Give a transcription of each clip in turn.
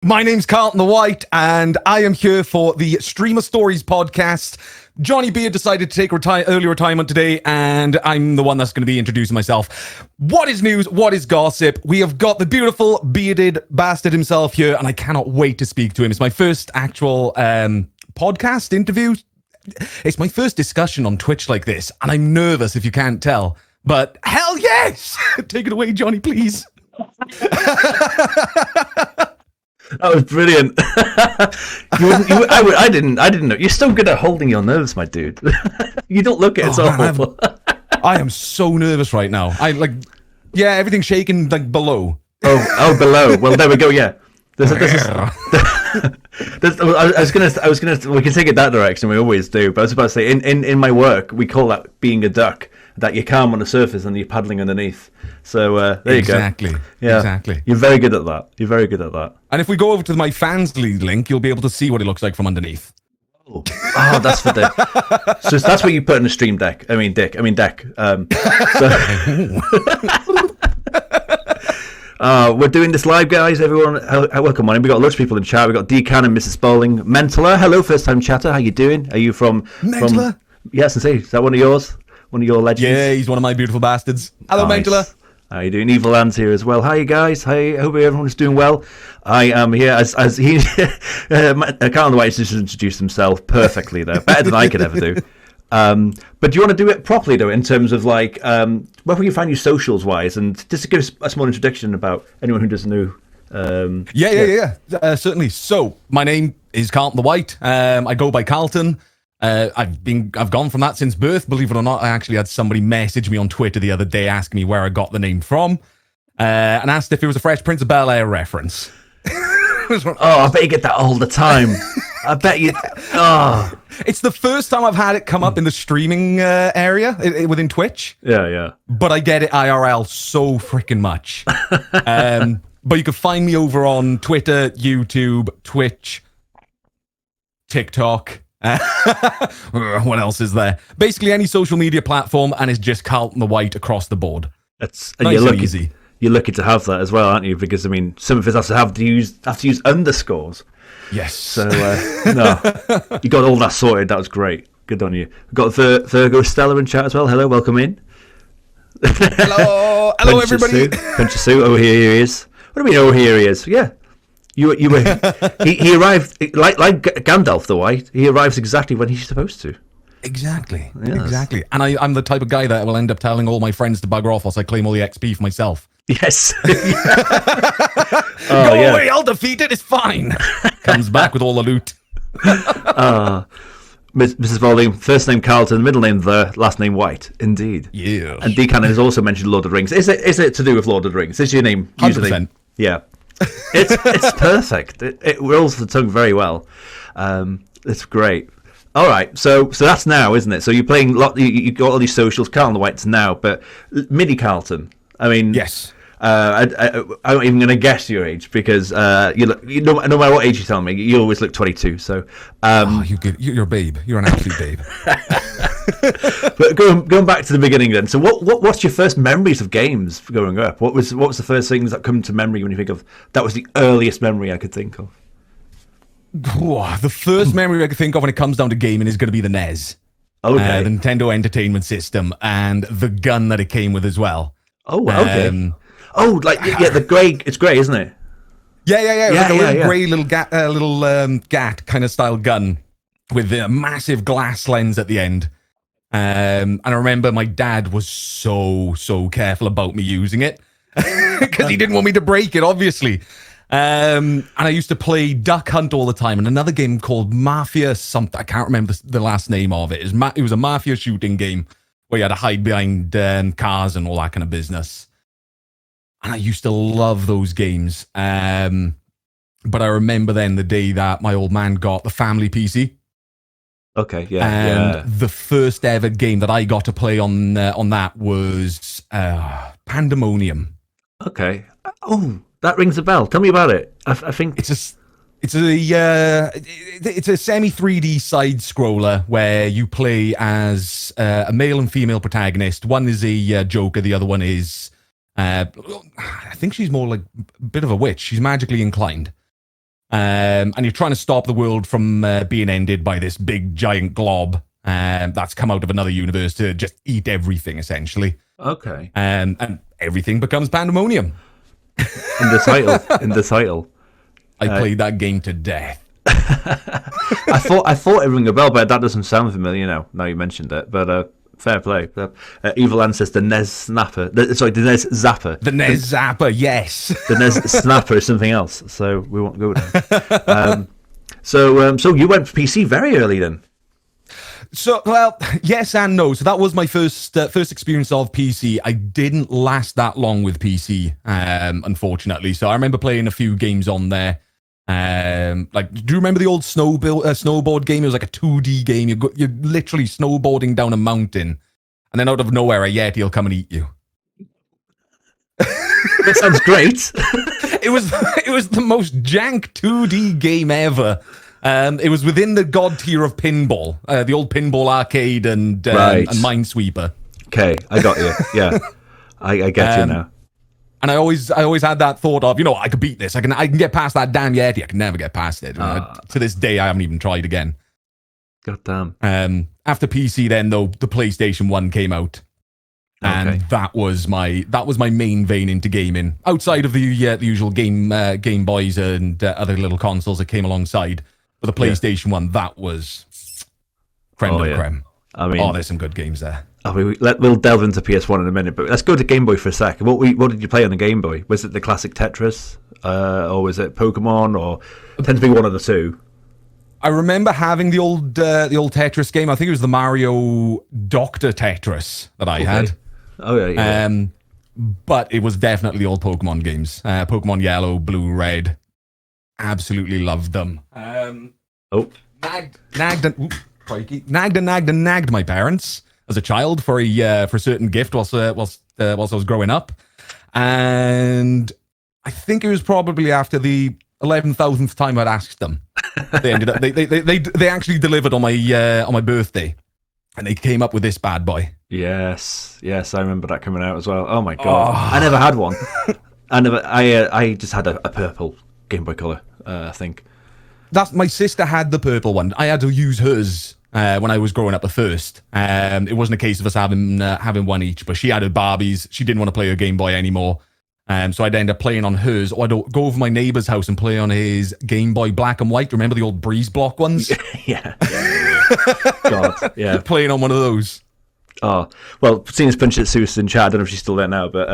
My name's Carlton the White, and I am here for the Streamer Stories podcast. Johnny Beard decided to take early retirement today, and I'm the one that's going to be introducing myself. What is news? What is gossip? We have got the beautiful bearded bastard himself here, and I cannot wait to speak to him. It's my first actual podcast interview. It's my first discussion on Twitch like this, and I'm nervous if you can't tell. But hell yes! Take it away, Johnny, please. That was brilliant. I didn't know. You're so good at holding your nerves, my dude. You don't look at it so awful. I am so nervous right now. Everything's shaking below. Oh, below. Well, there we go. Yeah. I was gonna. We can take it that direction. We always do. But I was about to say, in my work, we call that being a duck. That you're calm on the surface and you're paddling underneath. So there you go. Exactly. Yeah. Exactly. You're very good at that. And if we go over to my Fansly link, you'll be able to see what it looks like from underneath. Oh, that's for Dick. So that's what you put in a stream deck. I mean, deck. We're doing this live, guys. Everyone, welcome on in. We got lots of people in chat. We got Decan and Mrs. Bowling. Mentala, hello, first time chatter. How you doing? Are you from Mentala? Yes, and see, is that one of yours? One of your legends? Yeah, he's one of my beautiful bastards. Hello, nice. Mentala. How you doing? Evil Land's here as well. Hi, you guys. Hi, I hope everyone's doing well. I am here as he. Carlton the White just introduced himself perfectly there, better than I could ever do. But do you want to do it properly, though, in terms of where we can find you socials wise, and just to give us a small introduction about anyone who doesn't know. Yeah. Certainly. So my name is Carlton the White. I go by Carlton. I've gone from that since birth. Believe it or not, I actually had somebody message me on Twitter the other day asking me where I got the name from, and asked if it was a Fresh Prince of Bel-Air reference. I bet you get that all the time. I bet you. Oh, it's the first time I've had it come up in the streaming area within Twitch. Yeah. But I get it IRL so freaking much. But you can find me over on Twitter, YouTube, Twitch, TikTok. What else is there? Basically any social media platform, and it's just Carlton the White across the board. That's nice and easy. You're lucky to have that as well, aren't you? Because I mean, some of us have to use underscores. Yes. So no, you got all that sorted. That was great. Good on you. We've got Virgo Stella in chat as well. Hello, welcome in. Hello, everybody. Punch Sue. Oh, here he is. What do we know? Here he is. Yeah. You were. he arrived like Gandalf the White. He arrives exactly when he's supposed to. Exactly. Yes. Exactly. And I'm the type of guy that will end up telling all my friends to bugger off whilst I claim all the XP for myself. Yes. Go away, I'll defeat it. It's fine. Comes back with all the loot. Mrs. Bowling, first name Carlton, middle name last name White. Indeed. Yeah. And Decan has also mentioned Lord of the Rings. Is it to do with Lord of the Rings? Is your name? 100%. Yeah. It's perfect. It rolls the tongue very well. It's great. All right, so that's now, isn't it? So you're playing you got all these socials. Carlton the White's now, but Mini Carlton. I mean, yes. I'm not even going to guess your age because no matter what age you tell me, you always look 22. So you're a babe. You're an absolute babe. But going back to the beginning then. So what's your first memories of games growing up? What was the first things that come to memory when you think of that was the earliest memory I could think of? The first memory I could think of when it comes down to gaming is going to be the NES. Okay. The Nintendo Entertainment System, and the gun that it came with as well. Oh, okay. The grey. It's grey, isn't it? Yeah. Like a little grey little GAT kind of style gun with a massive glass lens at the end. And I remember my dad was so careful about me using it because he didn't want me to break it, obviously. And I used to play Duck Hunt all the time, and another game called Mafia something. I can't remember the last name of it. It was a mafia shooting game where you had to hide behind cars and all that kind of business. And I used to love those games. But I remember then the day that my old man got the family PC. Okay, and the first ever game that I got to play on that was Pandemonium. Okay. Oh, that rings a bell. Tell me about it. I think it's a semi 3D side scroller where you play as a male and female protagonist. One is a Joker, the other one is I think she's more like a bit of a witch. She's magically inclined. And you're trying to stop the world from being ended by this big giant glob that's come out of another universe to just eat everything, essentially. Okay. And everything becomes pandemonium. In the title. I played that game to death. I thought it rang a bell, but that doesn't sound familiar now you mentioned it. But fair play. Evil Ancestor Nez Snapper. The Nez Zapper. The Nez Zapper, yes. The Nez Snapper is something else, so we won't go there. So you went for PC very early then? So, well, yes and no. So that was my first experience of PC. I didn't last that long with PC, unfortunately. So I remember playing a few games on there. Do you remember the old snowboard game? It was like a 2D game. You're literally snowboarding down a mountain, and then out of nowhere, a Yeti will come and eat you. That sounds great. It was the most jank 2D game ever. It was within the god tier of pinball, the old pinball arcade and Minesweeper. Okay, I got you. Yeah, I get you now. And I always had that thought of, I could beat this. I can get past that damn Yeti. I can never get past it. To this day, I haven't even tried again. God damn. After PC, then though, the PlayStation 1 came out, and that was my main vein into gaming. Outside of the usual Game Boys and other little consoles that came alongside, but the PlayStation 1, that was creme de la creme. I mean, there's some good games there. We'll delve into PS1 in a minute, but let's go to Game Boy for a sec. What did you play on the Game Boy? Was it the classic Tetris, or was it Pokemon, or it tends to be one of the two? I remember having the old Tetris game. I think it was the Mario Dr. Tetris that I had. Oh yeah. But it was definitely the old Pokemon games. Pokemon Yellow, Blue, Red. Absolutely loved them. Nagged my parents as a child for a certain gift whilst I was growing up, and I think it was probably after the 11,000th time I'd asked them. They ended up they actually delivered on my birthday, and they came up with this bad boy. Yes, I remember that coming out as well. Oh my god, I never had one. I just had a purple Game Boy Color. I think my sister had the purple one. I had to use hers. When I was growing up at first. It wasn't a case of us having one each, but she had her Barbies. She didn't want to play her Game Boy anymore. So I'd end up playing on hers, or I'd go over my neighbour's house and play on his Game Boy Black and White. Remember the old Breeze Block ones? Yeah. God, yeah. Playing on one of those. Oh, well, seeing as Punch It Sue's in chat, I don't know if she's still there now, but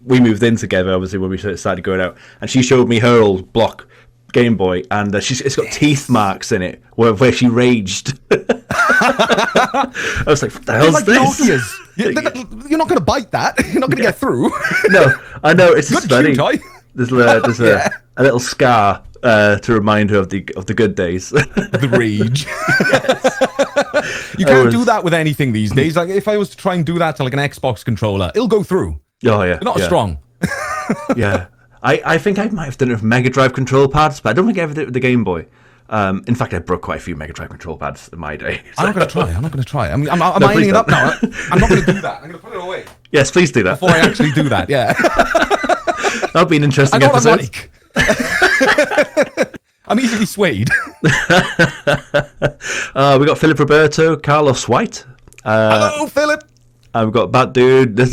we moved in together, obviously, when we started going out, and she showed me her old block Game Boy, and it's got teeth marks in it where she raged. I was like, what the hell's like this? You're not going to bite that. You're not going to get through. No, I know, it's just funny. Toy. There's a little scar to remind her of the good days. The rage. Yes. You can't do that with anything these days. Like, if I was to try and do that to like an Xbox controller, it'll go through. Oh yeah. They're not as strong. Yeah. I think I might have done it with Mega Drive control pads, but I don't think I ever did it with the Game Boy. In fact, I broke quite a few Mega Drive control pads in my day. So. I'm not going to try. I'm ironing it up now. I'm not going to do that. I'm going to put it away. Yes, please do that. Before I actually do that, yeah. That'll be an interesting episode. I'm easily swayed. We got Philip Roberto, Carlos White. Hello, Philip. We've got Bat Dude. The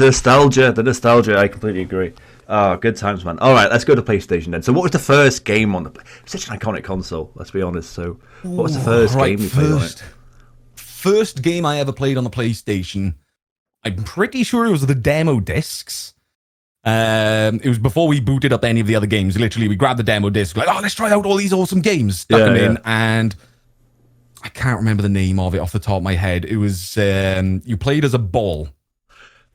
nostalgia. I completely agree. Oh, good times, man. All right, let's go to PlayStation then. So what was the first game on such an iconic console, let's be honest. So what was the first game you played on it? First game I ever played on the PlayStation, I'm pretty sure it was the demo discs. It was before we booted up any of the other games. Literally, we grabbed the demo disc, like, let's try out all these awesome games. Stuck them in, and I can't remember the name of it off the top of my head. It was, you played as a ball.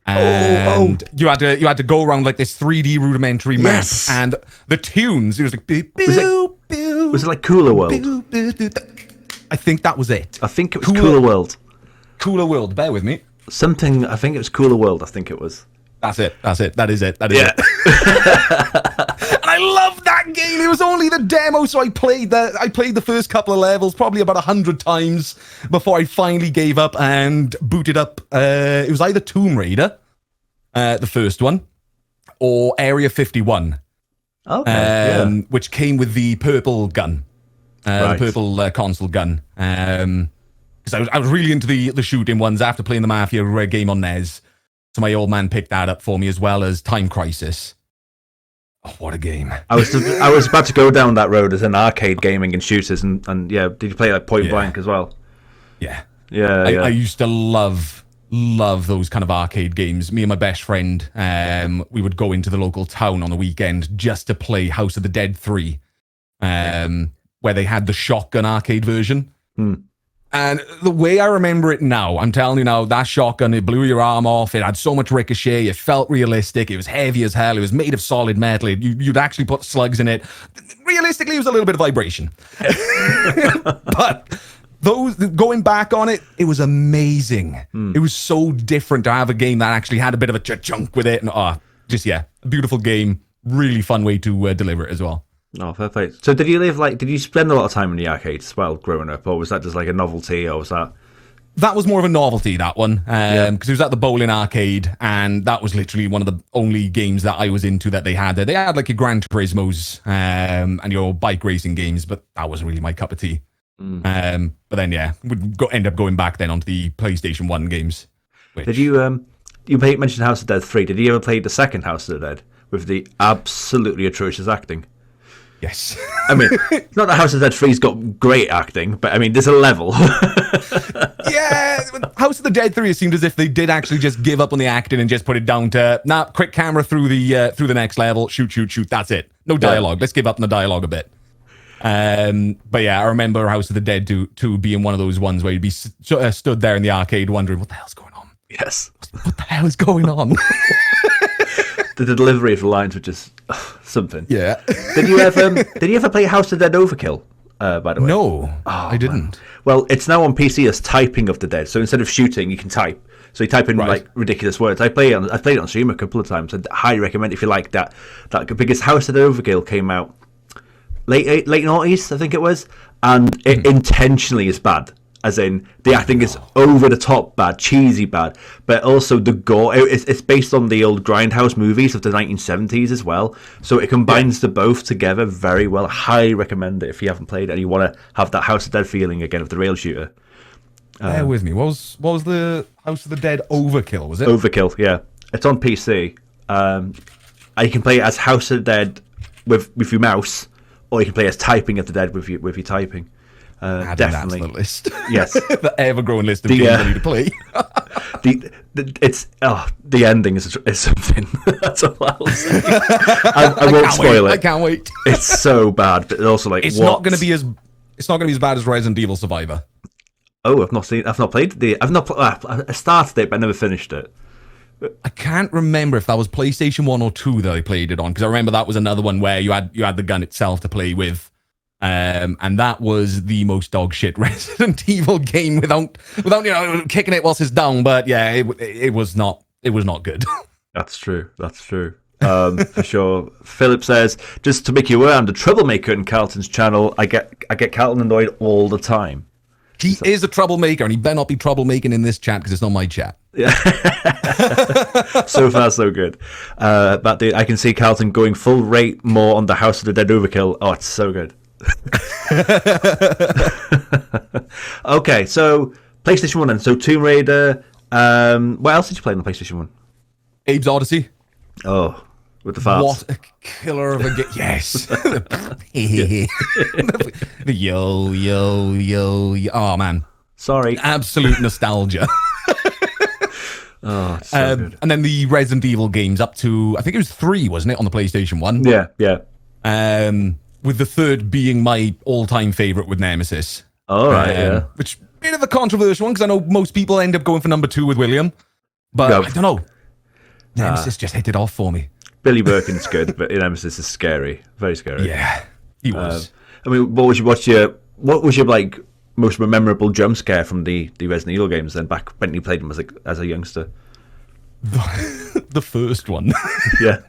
And you had to go around like this 3D rudimentary map, and the tunes, it was like was it like Cooler World? I think that was it. I think it was Cooler World. Cooler World, bear with me. I think it was Cooler World, I think it was. That is it. And I love that game. It was only the demo, so I played the first couple of levels probably about 100 times before I finally gave up and booted up. It was either Tomb Raider, the first one, or Area 51. which came with the purple gun, the purple console gun. Because I was really into the shooting ones after playing the Mafia game on NES. So my old man picked that up for me, as well as Time Crisis. Oh, what a game. I was about to go down that road as an arcade gaming and shooters, and yeah, did you play like Point Blank as well? Yeah. I used to love those kind of arcade games. Me and my best friend, we would go into the local town on the weekend just to play House of the Dead 3, where they had the shotgun arcade version. And the way I remember it now, I'm telling you now, that shotgun, it blew your arm off. It had so much ricochet. It felt realistic. It was heavy as hell. It was made of solid metal. You'd actually put slugs in it. Realistically, it was a little bit of vibration. But going back on it, it was amazing. It was so different to have a game that actually had a bit of a chunk with it. And a beautiful game. Really fun way to deliver it as well. Oh, fair play. So did you spend a lot of time in the arcades as well growing up, or was that just like a novelty, or was that... That was more of a novelty, that one, because it was at the bowling arcade, and that was literally one of the only games that I was into that they had there. They had like your Gran Turismos and your bike racing games, but that wasn't really my cup of tea. But then, we'd end up going back then onto the PlayStation 1 games. Did you mentioned House of the Dead 3, did you ever play the second House of the Dead with the absolutely atrocious acting? Yes. I mean, not that House of the Dead 3's got great acting, but I mean, there's a level. Yeah, House of the Dead 3, it seemed as if they did actually just give up on the acting and just put it down to, quick camera through the next level, shoot, that's it. No dialogue. Let's give up on the dialogue a bit. But yeah, I remember House of the Dead 2 being one of those ones where you'd be stood there in the arcade wondering, what the hell's going on? Yes. What the hell is going on? The delivery of the lines were just something. Yeah. Did you ever play House of the Dead Overkill? By the way, no, I didn't. Man. Well, it's now on PC as typing of the dead. So instead of shooting, you can type. So you type in like ridiculous words. I played it on stream a couple of times. I'd highly recommend if you like that. Because House of the Overkill came out late noughties, I think it was, and it intentionally is bad. As in, the acting is over the top bad, cheesy bad, but also the gore. It's based on the old Grindhouse movies of the 1970s as well. So it combines the both together very well. I highly recommend it if you haven't played it and you want to have that House of the Dead feeling again of the rail shooter. Bear with me. What was the House of the Dead Overkill? Was it Overkill? Yeah, it's on PC. You can play it as House of the Dead with your mouse, or you can play as Typing of the Dead with your typing. Definitely. That to the list. Yes. The ever-growing list of games I need to play. The ending is something. That's all I'll say. I won't spoil it. I can't wait. It's so bad, but also like it's not going to be as bad as Resident Evil Survivor. Oh, I started it, but I never finished it. I can't remember if that was PlayStation 1 or 2 that I played it on, because I remember that was another one where you had the gun itself to play with. And that was the most dog shit Resident Evil game without kicking it whilst it's down. But yeah, it was not good. That's true. For sure. Philip says, just to make you aware, I'm the troublemaker in Carlton's channel. I get Carlton annoyed all the time. He is a troublemaker, and he better not be troublemaking in this chat because it's not my chat. Yeah. So far, so good. But dude, I can see Carlton going full rate more on the House of the Dead Overkill. Oh, it's so good. Okay, so PlayStation 1 then. So Tomb Raider. What else did you play on the PlayStation 1? Abe's Odyssey. Oh, with the farts. What a killer of a game. Yes. The yo. Oh, man. Sorry. Absolute nostalgia. Oh, it's so good. And then the Resident Evil games up to, I think it was 3, wasn't it, on the PlayStation 1? Yeah. With the third being my all-time favourite with Nemesis. All right, yeah. Which, bit of a controversial one, because I know most people end up going for number 2 with William. But I don't know. Nemesis just hit it off for me. Billy Birkin's good, but Nemesis is scary. Very scary. Yeah, he was. I mean, what was your like most memorable jump scare from the Resident Evil games then, back when you played them as a youngster? The first one. Yeah.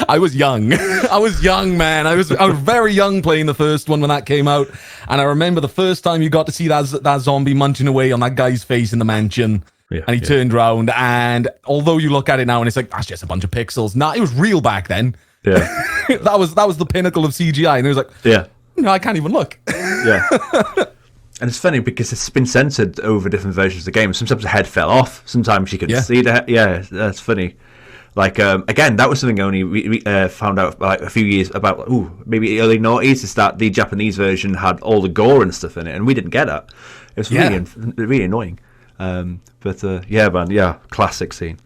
I was young, man. I was very young playing the first one when that came out, and I remember the first time you got to see that zombie munching away on that guy's face in the mansion, and he turned around, and although you look at it now and it's like, that's just a bunch of pixels. Nah, it was real back then. Yeah. that was the pinnacle of CGI, and it was like, yeah, no, I can't even look. yeah. And it's funny because it's been censored over different versions of the game. Sometimes the head fell off. Sometimes you could see the head. Yeah, that's funny. Like, again, that was something only we found out like a few years about, maybe early noughties, is that the Japanese version had all the gore and stuff in it, and we didn't get that. It was really annoying. Yeah, man, classic scene.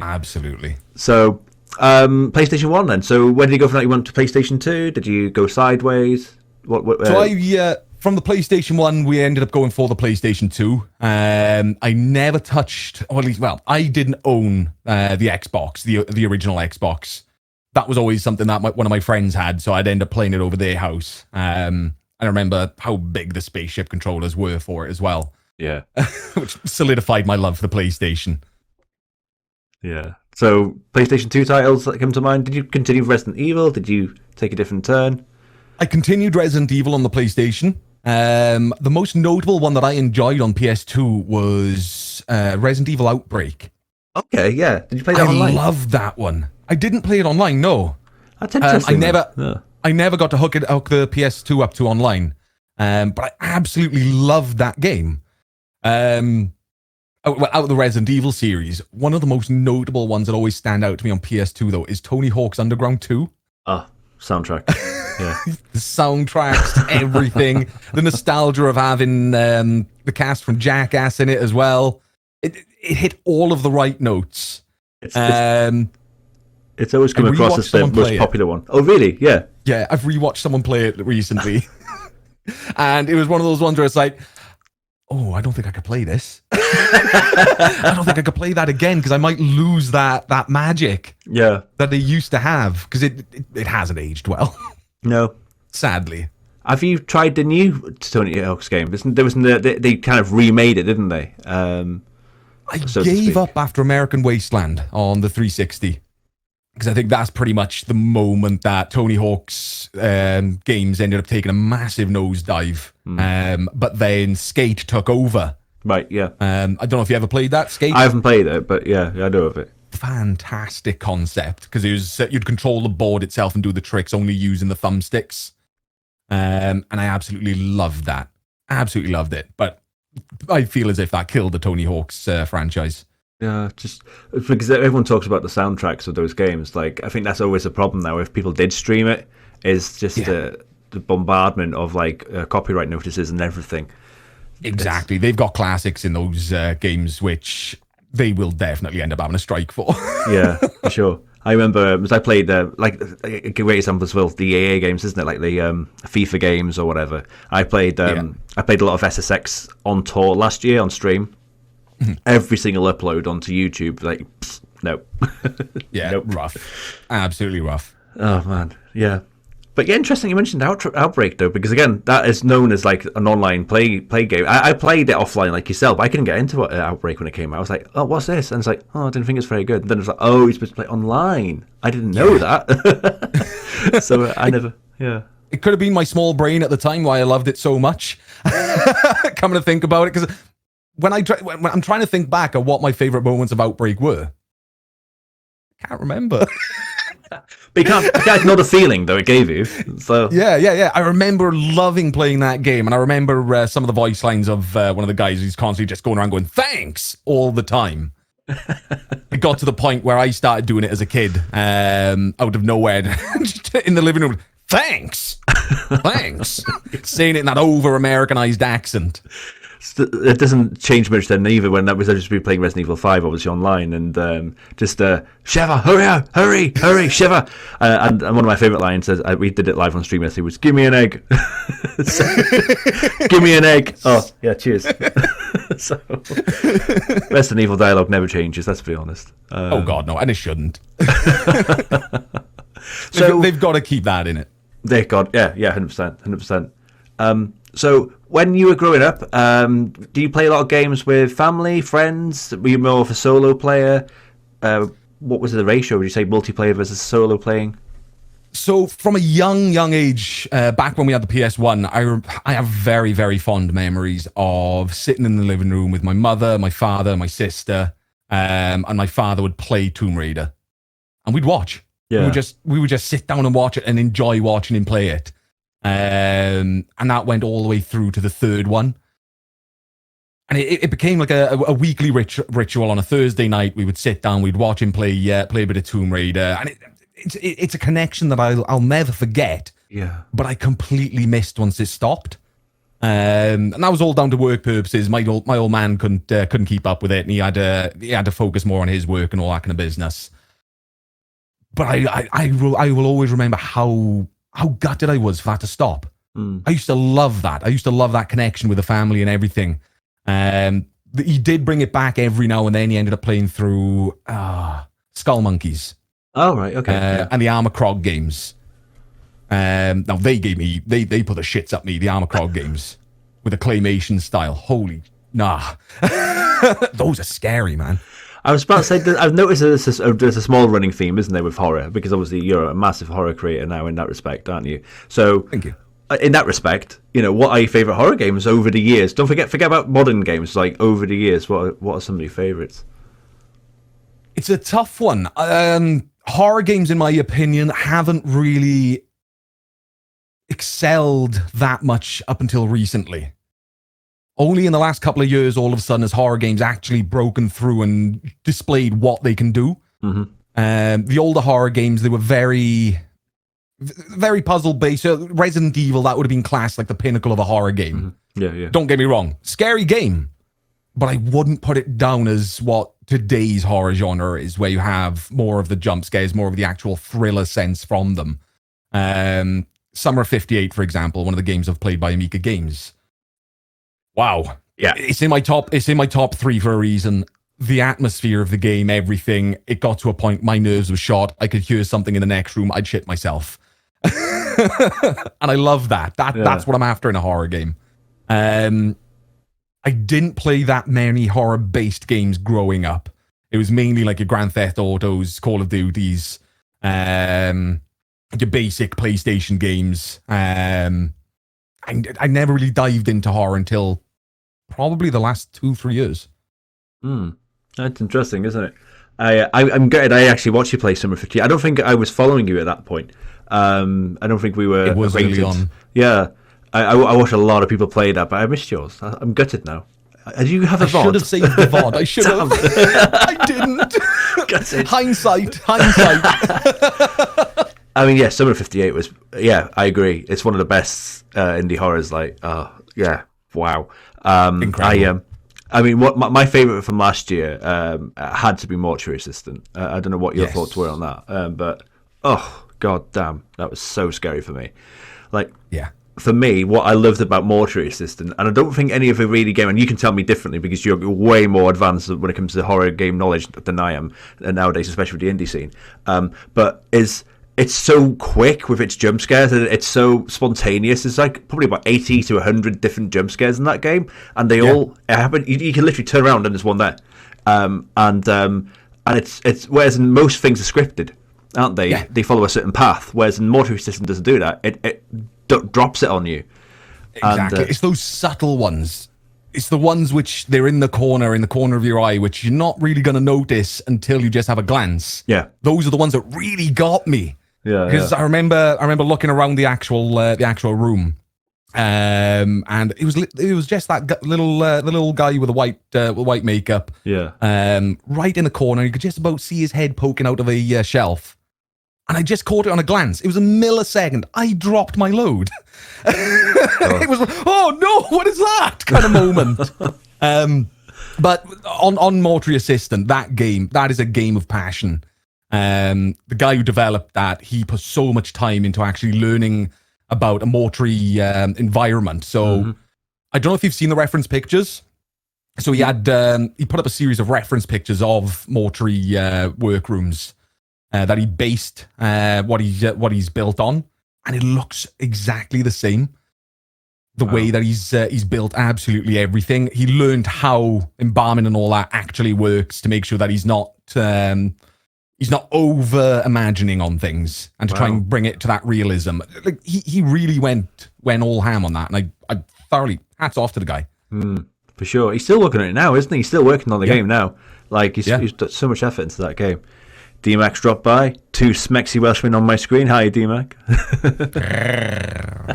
Absolutely. So, PlayStation 1 then. So, where did you go from that? You went to PlayStation 2? Did you go sideways? So from the PlayStation 1, we ended up going for the PlayStation 2. I never touched, or at least, I didn't own the Xbox, the original Xbox. That was always something that one of my friends had, so I'd end up playing it over their house. I remember how big the spaceship controllers were for it as well. Yeah. Which solidified my love for the PlayStation. Yeah. So, PlayStation 2 titles that come to mind. Did you continue Resident Evil? Did you take a different turn? I continued Resident Evil on the PlayStation. The most notable one that I enjoyed on PS2 was Resident Evil Outbreak. Okay, yeah. Did you play that online? I loved that one. I didn't play it online, no. That's interesting. I never got to hook the PS2 up to online. But I absolutely loved that game. Out of the Resident Evil series, one of the most notable ones that always stand out to me on PS2, though, is Tony Hawk's Underground 2. Oh, soundtrack. Yeah. The soundtracks, everything. The nostalgia of having the cast from Jackass in it as well. It hit all of the right notes. It's always come across as the most popular one. Oh, really? Yeah. Yeah, I've rewatched someone play it recently. And it was one of those ones where it's like, oh, I don't think I could play this. I don't think I could play that again because I might lose that magic that they used to have, because it hasn't aged well. No. Sadly. Have you tried the new Tony Hawk's game? They kind of remade it, didn't they? I gave up after American Wasteland on the 360. Because I think that's pretty much the moment that Tony Hawk's games ended up taking a massive nosedive. But then Skate took over. Right, yeah. I don't know if you ever played that, Skate? I haven't played it, but yeah, I know of it. Fantastic concept, because it was you'd control the board itself and do the tricks only using the thumbsticks. And I absolutely loved that. Absolutely loved it. But I feel as if that killed the Tony Hawk's franchise. Yeah, just because everyone talks about the soundtracks of those games. Like, I think that's always a problem now. If people did stream it, is just the bombardment of like copyright notices and everything. Exactly, they've got classics in those games which they will definitely end up having a strike for. Yeah, for sure. I remember as I played like a great example as well, the EA games, isn't it? Like the FIFA games or whatever. I played a lot of SSX on tour last year on stream. Every single upload onto YouTube, like, no. Yeah, nope. Rough. Absolutely rough. Oh, man. Yeah. But yeah, interesting you mentioned Outbreak, though, because again, that is known as like an online play game. I played it offline like yourself, but I couldn't get into Outbreak when it came out. I was like, oh, what's this? And it's like, oh, I didn't think it's very good. And then it was like, oh, you're supposed to play online. I didn't know that. So I never, It could have been my small brain at the time why I loved it so much. Coming to think about it, because when I'm trying to think back at what my favorite moments of Outbreak were, I can't remember. But you can't know the feeling though it gave you. So yeah. I remember loving playing that game, and I remember some of the voice lines of one of the guys who's constantly just going around going "thanks" all the time. It got to the point where I started doing it as a kid, out of nowhere, just in the living room. Thanks, saying it in that over-Americanized accent. It doesn't change much then either. When that was, I just been playing Resident Evil 5 obviously online, and just Shiva, hurry, Shiva. And one of my favourite lines says, we did it live on stream yesterday, was "Give me an egg." Give me an egg. Oh yeah, cheers. So Resident Evil dialogue never changes. Let's be honest. Oh God, no, and it shouldn't. So they've got to keep that in it. They've got 100%. So when you were growing up, do you play a lot of games with family, friends? Were you more of a solo player? What was the ratio? Would you say multiplayer versus solo playing? So from a young age, back when we had the PS1, I have very, very fond memories of sitting in the living room with my mother, my father, my sister, and my father would play Tomb Raider. And we'd watch. Yeah. We would just sit down and watch it and enjoy watching him play it. And that went all the way through to the third one. And it became like a weekly ritual. On a Thursday night, we would sit down, we'd watch him play a bit of Tomb Raider. And it's a connection that I'll never forget. Yeah. But I completely missed once it stopped. And that was all down to work purposes. My old man couldn't keep up with it, and he had to focus more on his work and all that kind of business. But I will always remember how gutted I was for that to stop. I used to love that. I used to love that connection with the family and everything. He did bring it back every now and then. He ended up playing through Skull Monkeys. Oh, right, okay. And the Armor Krog games. Now they put the shits up me, the Armor Krog games, with a claymation style. Holy nah. Those are scary, man. I was about to say that I've noticed there's a small running theme, isn't there, with horror? Because obviously you're a massive horror creator now in that respect, aren't you? So thank you. In that respect, what are your favourite horror games over the years? Don't forget about modern games. Like over the years, what are some of your favourites? It's a tough one. Horror games, in my opinion, haven't really excelled that much up until recently. Only in the last couple of years, all of a sudden, has horror games actually broken through and displayed what they can do. Mm-hmm. The older horror games, they were very, very puzzle-based. Resident Evil, that would have been classed like the pinnacle of a horror game. Mm-hmm. Yeah. Don't get me wrong. Scary game. But I wouldn't put it down as what today's horror genre is, where you have more of the jump scares, more of the actual thriller sense from them. Summer of 58, for example, one of the games I've played by Amiga Games. Wow. Yeah. It's in my top 3 for a reason. The atmosphere of the game, everything. It got to a point my nerves were shot. I could hear something in the next room. I'd shit myself. And I love that. That's what I'm after in a horror game. I didn't play that many horror-based games growing up. It was mainly like your Grand Theft Autos, Call of Duties, your basic PlayStation games. I never really dived into horror until probably the last 2-3 years. That's interesting, isn't it? I'm gutted. I actually watched you play Summer of 58. I don't think I was following you at that point. I don't think we were. It was early on. Yeah, I watched a lot of people play that, but I missed yours. I'm gutted now. Do you have a VOD? I should have saved the VOD. I should have. I didn't. Hindsight. I mean, yeah, Summer of 58 was. Yeah, I agree. It's one of the best indie horrors. Like, yeah, wow. Incredible. I mean, what my favourite from last year had to be Mortuary Assistant. I don't know what your thoughts were on that, but oh god damn, that was so scary for me. Like, yeah. For me, what I loved about Mortuary Assistant, and I don't think any of the really game, and you can tell me differently because you're way more advanced when it comes to horror game knowledge than I am nowadays, especially with the indie scene. But it's so quick with its jump scares, and it's so spontaneous. There's like probably about 80 to 100 different jump scares in that game, and they all happen. You can literally turn around and there's one there. And it's whereas in most things are scripted, aren't they? Yeah. They follow a certain path, whereas in Mortuary System doesn't do that. It drops it on you. Exactly. And, it's those subtle ones. It's the ones which they're in the corner of your eye, which you're not really going to notice until you just have a glance. Yeah. Those are the ones that really got me. Yeah. Because I remember looking around the actual room, and it was just that little guy with the white makeup. Yeah. Right in the corner, you could just about see his head poking out of a shelf. And I just caught it on a glance. It was a millisecond. I dropped my load. It was like, oh no, what is that kind of moment? But on Mortuary Assistant, that is a game of passion. The guy who developed that, he put so much time into actually learning about a mortuary environment. So I don't know if you've seen the reference pictures. So he put up a series of reference pictures of mortuary workrooms. That he based what he's built on, and it looks exactly the same. The way that he's built absolutely everything. He learned how embalming and all that actually works to make sure that he's not over imagining on things and to try and bring it to that realism. Like he really went all ham on that, and I thoroughly hats off to the guy. For sure, he's still working on it now, isn't he? He's still working on the game now. Like he's put so much effort into that game. D-Mac's dropped by. 2 smexy Welshmen on my screen. Hi, D-Mac. The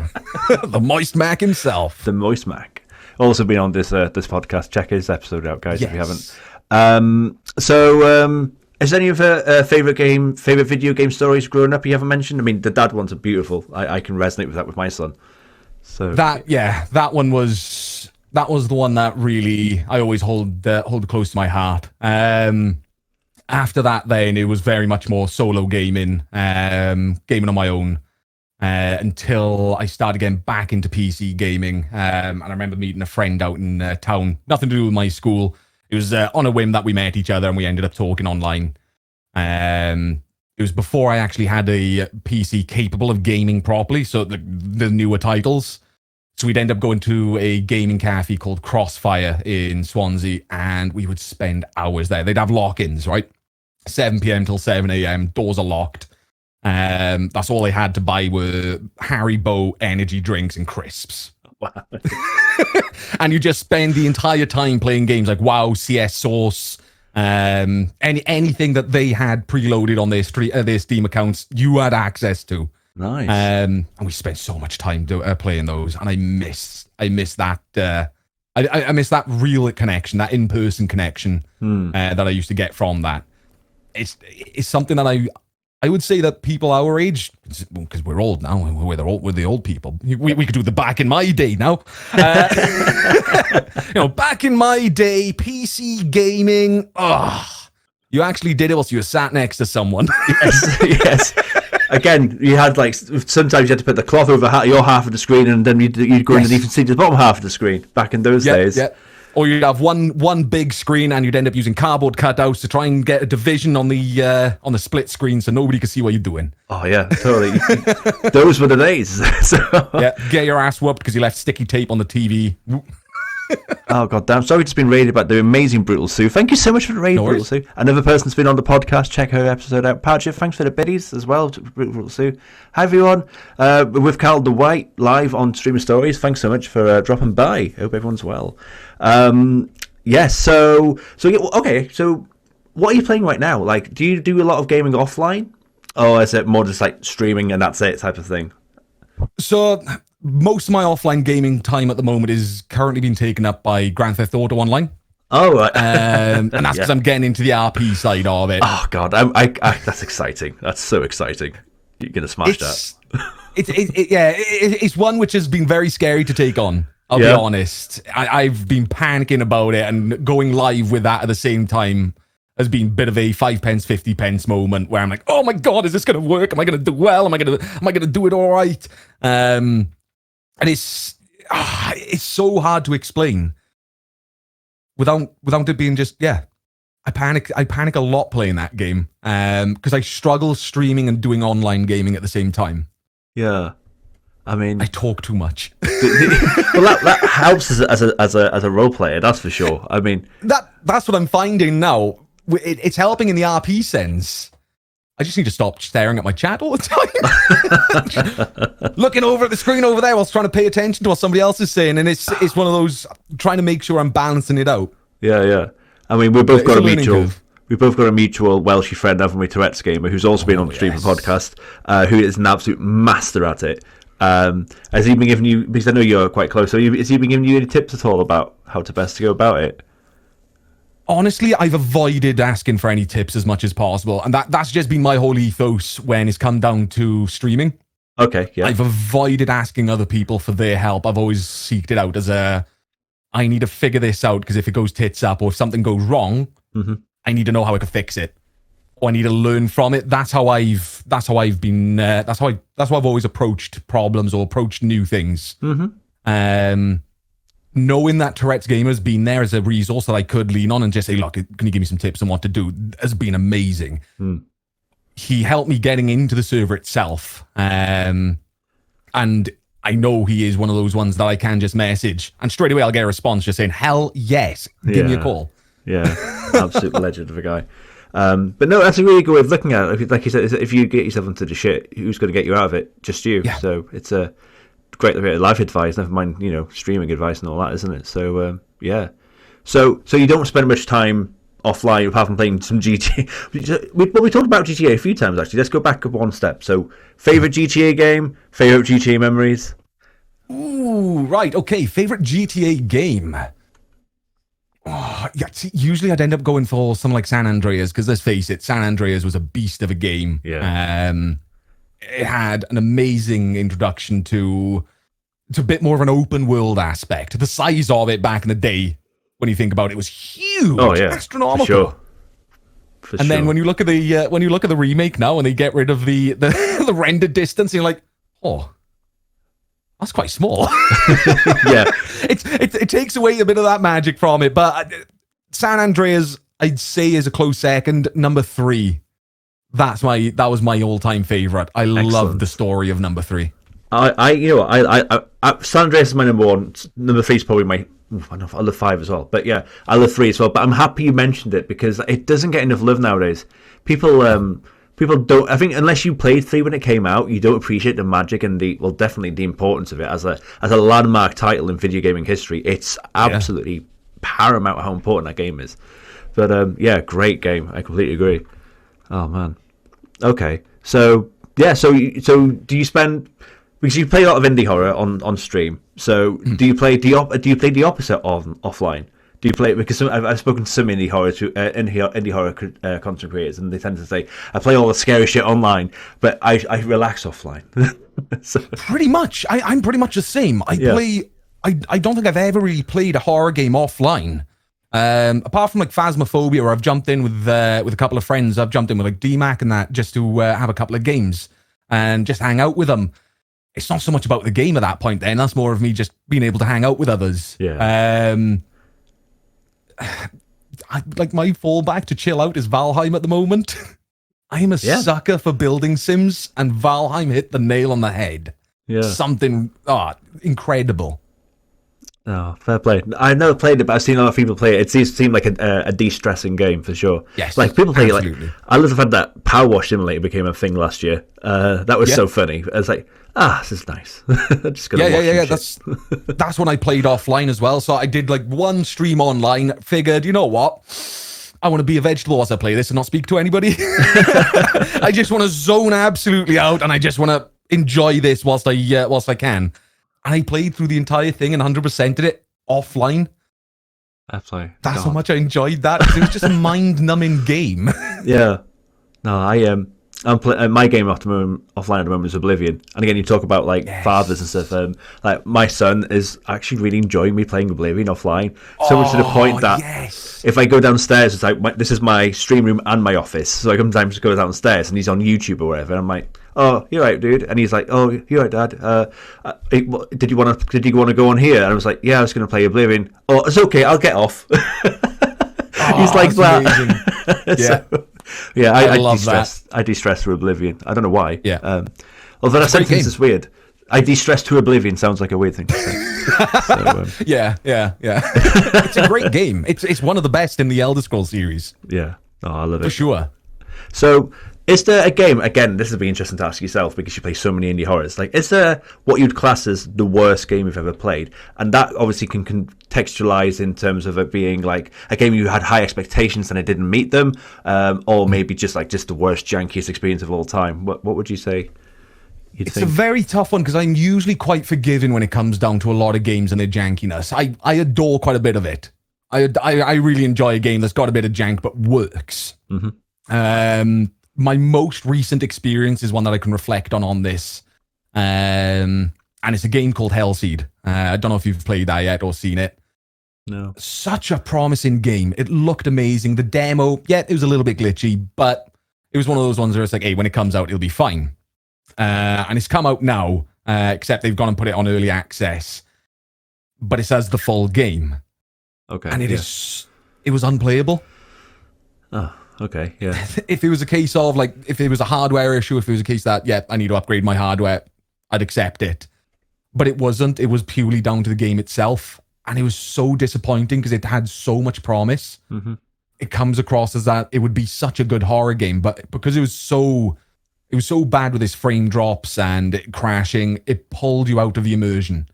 Moist Mac himself. The Moist Mac. Also been on this podcast. Check his episode out, guys, if you haven't. Is any of her favorite video game stories growing up you haven't mentioned? I mean, the dad ones are beautiful. I can resonate with that with my son. So that one was the one that really I always hold close to my heart. After that, then it was very much more solo gaming, gaming on my own, until I started getting back into PC gaming. And I remember meeting a friend out in town, nothing to do with my school. It was on a whim that we met each other and we ended up talking online. It was before I actually had a PC capable of gaming properly, so the newer titles. So we'd end up going to a gaming cafe called Crossfire in Swansea, and we would spend hours there. They'd have lock-ins, right? 7 p.m. till 7 a.m. Doors are locked. That's all they had to buy were Haribo energy drinks and crisps. Wow. And you just spend the entire time playing games like WoW, CS Source, anything that they had preloaded on their Steam accounts, you had access to. Nice. And we spent so much time playing those, and I miss that. I miss that real connection, that in-person connection that I used to get from that. It's something that I would say that people our age, because we're old now, we're the old people. We could do the back in my day now. Back in my day, PC gaming. You actually did it whilst you were sat next to someone. Yes. Again, you had sometimes you had to put the cloth over your half of the screen, and then you'd go underneath and see the bottom half of the screen. Back in those days. Yeah. Or you'd have one big screen, and you'd end up using cardboard cutouts to try and get a division on the split screen, so nobody could see what you're doing. Oh yeah, totally. Those were the days. Yeah, get your ass whooped because you left sticky tape on the TV. Oh god damn! Sorry, just been raided by the amazing Brutal Sue. Thank you so much for the raid, no Brutal Sue. Another person's been on the podcast. Check her episode out. Padgett, thanks for the biddies as well, Brutal Sue. Hi everyone. With CarltonTheWhite live on Streamer Stories. Thanks so much for dropping by. Hope everyone's well. Yes. So okay. So what are you playing right now? Like, do you do a lot of gaming offline, or is it more just like streaming and that's it type of thing? So most of my offline gaming time at the moment is currently being taken up by Grand Theft Auto Online. Oh, right. And that's because I'm getting into the RP side of it. Oh god, I that's exciting. That's so exciting. You're gonna smash that. It's one which has been very scary to take on. I'll be honest. I've been panicking about it, and going live with that at the same time has been a bit of a 5 pence, 50 pence moment where I'm like, oh my god, is this going to work? Am I going to do well? Am I going to do it all right? And it's so hard to explain without it being just, I panic a lot playing that game because I struggle streaming and doing online gaming at the same time. Yeah. I mean, I talk too much. Well, that helps as a role player, that's for sure. I mean, that's what I'm finding now. It's helping in the RP sense. I just need to stop staring at my chat all the time, looking over at the screen over there whilst trying to pay attention to what somebody else is saying, and it's one of those trying to make sure I'm balancing it out. Yeah. I mean, we've both got a mutual Welsh friend, haven't we, Tourette's gamer, who's also been on the Streamer podcast, who is an absolute master at it. Has he been giving you, because I know you're quite close, has he been giving you any tips at all about how to best go about it? Honestly, I've avoided asking for any tips as much as possible, and that's just been my whole ethos when it's come down to streaming. Okay, yeah. I've avoided asking other people for their help. I've always seeked it out as I need to figure this out, because if it goes tits up or if something goes wrong, I need to know how I can fix it. Or I need to learn from it. That's how I've always approached problems or approached new things. Knowing that Tourette's Gamer's been there as a resource that I could lean on and just say, look, can you give me some tips on what to do, has been amazing. He helped me getting into the server itself. And I know he is one of those ones that I can just message and straight away I'll get a response just saying, hell yes, give me a call. Yeah, absolute legend of a guy. But no, that's a really good way of looking at it. Like you said, if you get yourself into the shit, who's going to get you out of it? Just you. Yeah. So it's a great life advice, never mind, streaming advice and all that, isn't it? So, yeah. So you don't spend much time offline apart from playing some GTA? We talked about GTA a few times actually. Let's go back up one step. So, favorite GTA game, favorite GTA memories. Ooh, right. Okay, favorite GTA game. Oh, yeah. See, usually I'd end up going for something like San Andreas because let's face it, San Andreas was a beast of a game. Yeah. It had an amazing introduction to a bit more of an open world aspect. The size of it back in the day, when you think about it, was huge. Oh yeah, astronomical. For sure. And then when you look at the remake now, and they get rid of the the render distance, you're like, oh, that's quite small. Yeah, it takes away a bit of that magic from it. But San Andreas, I'd say, is a close second. Number 3. That was my all-time favorite. I love the story of number 3. San Andreas is my number 1. Number 3 is probably my. I love 5 as well, but yeah, I love 3 as well. But I'm happy you mentioned it because it doesn't get enough love nowadays. People don't. I think unless you played 3 when it came out, you don't appreciate the magic and definitely the importance of it as a landmark title in video gaming history. It's absolutely paramount how important that game is. But yeah, great game. I completely agree. Oh man. Okay, so yeah, so do you spend? Because you play a lot of indie horror on stream, so do you play the opposite of offline? Do you play because I've spoken to some indie horror content creators, and they tend to say I play all the scary shit online, but I relax offline. So, pretty much, I'm pretty much the same. I don't think I've ever really played a horror game offline, apart from like Phasmophobia, where I've jumped in with a couple of friends. I've jumped in with like DMAC and that just to have a couple of games and just hang out with them. It's not so much about the game at that point then. That's more of me just being able to hang out with others. Yeah. My fallback to chill out is Valheim at the moment. I am a sucker for building sims, and Valheim hit the nail on the head. Yeah. Something incredible. Oh, fair play. I've never played it, but I've seen a lot of people play it. It seemed like a de-stressing game for sure. Yes, like people play absolutely. Like I love the fact that Power Wash Simulator became a thing last year. That was so funny. I was like, this is nice. Just yeah. That's when I played offline as well. So I did like one stream online. Figured, you know what? I want to be a vegetable as I play this and not speak to anybody. I just want to zone absolutely out, and I just want to enjoy this whilst I can. And I played through the entire thing and 100%ed it offline. Absolutely. That's how much I enjoyed that. It was just a mind-numbing game. Yeah. No, I'm playing my game offline at the moment is Oblivion. And again, you talk about like fathers and stuff. Like my son is actually really enjoying me playing Oblivion offline. So much to the point that if I go downstairs, it's like this is my stream room and my office. So I sometimes go downstairs and he's on YouTube or whatever. And I'm like, oh, you're right, dude. And he's like, oh, you're right, Dad. Did you want to go on here? And I was like, yeah, I was going to play Oblivion. Oh, it's okay. I'll get off. He's like that. Yeah. Yeah, I de-stress. I de-stress through Oblivion. I don't know why. Yeah. Although that sentence is weird. I de-stress to Oblivion sounds like a weird thing to say. So, yeah. It's a great game. It's one of the best in the Elder Scrolls series. Yeah. Oh, I love it. For sure. So, is there a game, again, this would be interesting to ask yourself because you play so many indie horrors, like, is there what you'd class as the worst game you've ever played? And that obviously can contextualize in terms of it being like a game you had high expectations and it didn't meet them, or maybe just the worst, jankiest experience of all time. What would you say? It's a very tough one because I'm usually quite forgiving when it comes down to a lot of games and their jankiness. I adore quite a bit of it. I really enjoy a game that's got a bit of jank but works. Mm-hmm. My most recent experience is one that I can reflect on this. And it's a game called Hellseed. I don't know if you've played that yet or seen it. No. Such a promising game. It looked amazing. The demo, it was a little bit glitchy, but it was one of those ones where it's like, hey, when it comes out, it'll be fine. And it's come out now, except they've gone and put it on early access. But it says the full game. Okay. And it was unplayable. Oh. Okay, yeah. If it was a case of, like, if it was a hardware issue, if it was a case that, I need to upgrade my hardware, I'd accept it. But it wasn't. It was purely down to the game itself. And it was so disappointing because it had so much promise. Mm-hmm. It comes across as that it would be such a good horror game. But because it was so bad with its frame drops and it crashing, it pulled you out of the immersion.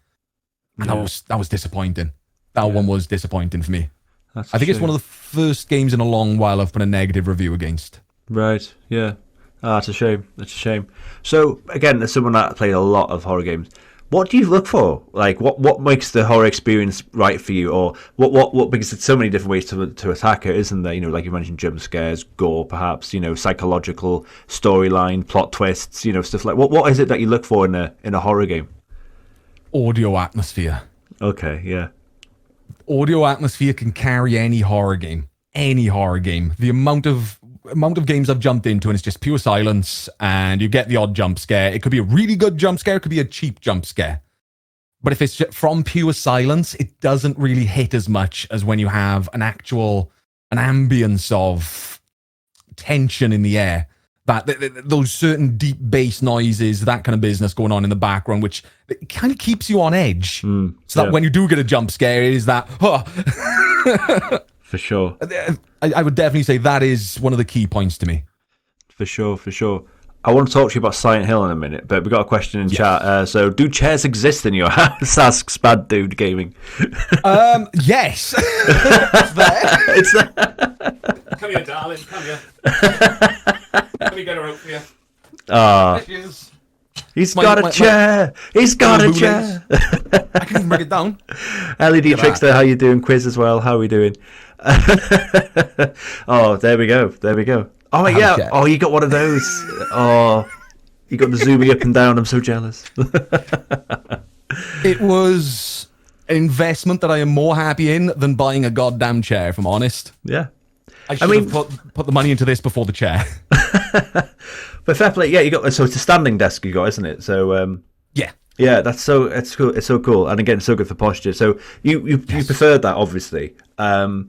And that was disappointing. That one was disappointing for me. I think it's one of the first games in a long while I've put a negative review against. Right, yeah. That's a shame. That's a shame. So, again, as someone that played a lot of horror games, what do you look for? Like, what makes the horror experience right for you? Or what because there's so many different ways to attack it, isn't there? You know, like you mentioned, jump scares, gore, perhaps, you know, psychological storyline, plot twists, you know, stuff like what is it that you look for in a horror game? Audio atmosphere. Okay, yeah. Audio atmosphere can carry any horror game. Any horror game. The amount of games I've jumped into and it's just pure silence and you get the odd jump scare. It could be a really good jump scare, it could be a cheap jump scare. But if it's just from pure silence, it doesn't really hit as much as when you have an ambience of tension in the air. Those certain deep bass noises, that kind of business going on in the background, which it kind of keeps you on edge. So that when you do get a jump scare, it is that, For sure. I would definitely say that is one of the key points to me. For sure. I want to talk to you about Silent Hill in a minite, but we got a question in chat. So, do chairs exist in your house? Asks Bad Dude Gaming. Yes. It's there. Come here, darling. Come here. Let me get her out for you. Ah. He's got a chair. He's got a chair. I can even bring it down. LED Trickster, how you doing? Quiz as well. How are we doing? Oh, there we go. Oh, yeah. Oh, you got one of those. Oh, you got the zooming up and down. I'm so jealous. It was an investment that I am more happy in than buying a goddamn chair, if I'm honest. Yeah. I should have put the money into this before the chair. But fair play, yeah, so it's a standing desk you got, isn't it? So yeah, it's cool. It's so cool, and again, it's so good for posture. So you preferred that, obviously. I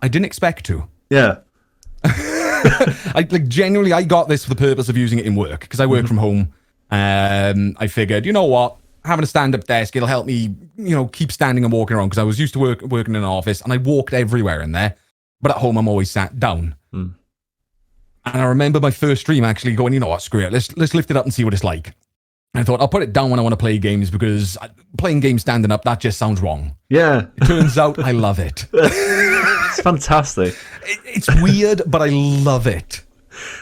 didn't expect to. Yeah. Genuinely, I got this for the purpose of using it in work because I work from home. I figured, you know what, having a stand-up desk, it'll help me, you know, keep standing and walking around because I was used to working in an office and I walked everywhere in there. But at home, I'm always sat down. And I remember my first stream actually going, you know what, screw it, let's lift it up and see what it's like. And I thought, I'll put it down when I want to play games because playing games standing up, that just sounds wrong. Yeah. It turns out I love it. It's fantastic. It's weird, but I love it.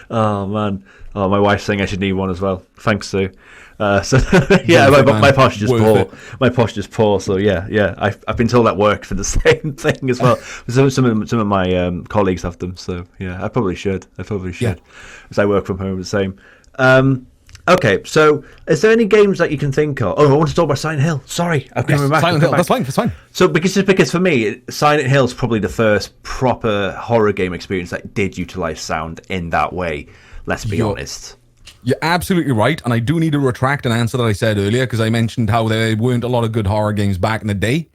Oh, man. Oh, my wife's saying I should need one as well. Thanks, Sue. So yeah, my posture's poor. My posture's poor. So yeah. I've been told that worked for the same thing as well. Some of my colleagues have them. So yeah, I probably should. Because I work from home the same. Okay, so is there any games that you can think of? Oh, I want to talk about Silent Hill. Sorry, I'm coming back. Silent Hill. That's fine. So because for me, Silent Hill's probably the first proper horror game experience that did utilize sound in that way. Let's be honest. You're absolutely right, and I do need to retract an answer that I said earlier because I mentioned how there weren't a lot of good horror games back in the day.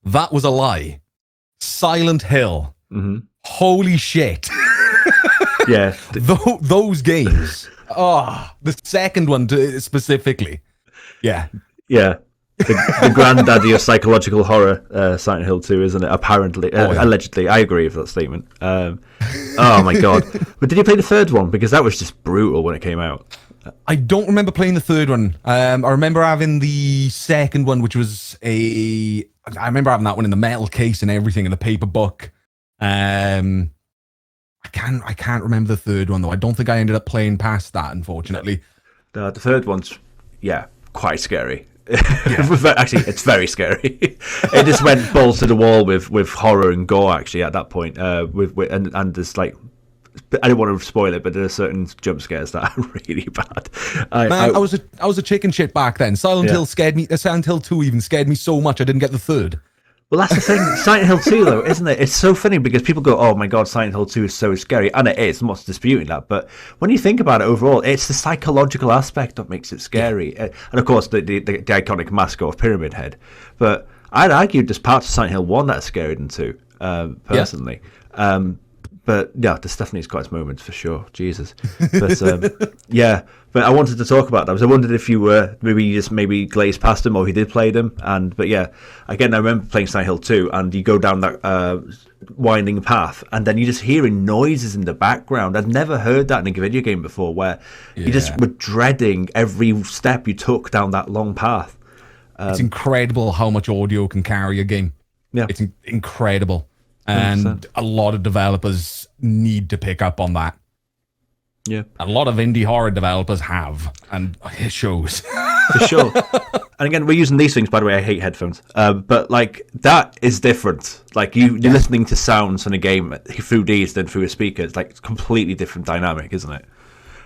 That was a lie. Silent Hill. Mm-hmm. Holy shit. Yeah. Those games. Oh, the second one specifically. Yeah. Yeah. The granddaddy of psychological horror, Silent Hill 2, isn't it? Apparently. Allegedly. I agree with that statement. Oh, my God. But did you play the third one? Because that was just brutal when it came out. I don't remember playing the third one. I remember having the second one, which was I remember having that one in the metal case and everything, in the paper book. I can't remember the third one, though. I don't think I ended up playing past that, unfortunately. The third one's, quite scary. Yeah. Actually, it's very scary. It just went balls to the wall with horror and gore. Actually, at that point, and there's like, I don't want to spoil it, but there are certain jump scares that are really bad. I was a chicken shit back then. Silent Hill scared me. Silent Hill 2 even scared me so much I didn't get the third. Well, that's the thing. Silent Hill 2, though, isn't it? It's so funny because people go, oh my God, Silent Hill 2 is so scary. And it is. I'm not disputing that. But when you think about it overall, it's the psychological aspect that makes it scary. And of course, the iconic mascot of Pyramid Head. But I'd argue there's parts of Silent Hill 1 that are scarier than 2, personally. Yeah. But yeah, there's definitely quite moments for sure. Jesus. But but I wanted to talk about that because I wondered if you were maybe glazed past them or he did play them. But yeah, again, I remember playing Silent Hill 2 and you go down that winding path and then you're just hearing noises in the background. I'd never heard that in a video game before where you just were dreading every step you took down that long path. It's incredible how much audio can carry a game. Yeah. It's incredible. And 100%. a lot of developers need to pick up on that. Yeah. A lot of indie horror developers have, and it shows. For sure. And again, we're using these things, by the way. I hate headphones. But like, that is different. Like, you're listening to sounds in a game through these than through a speaker. It's like, it's completely different dynamic, isn't it?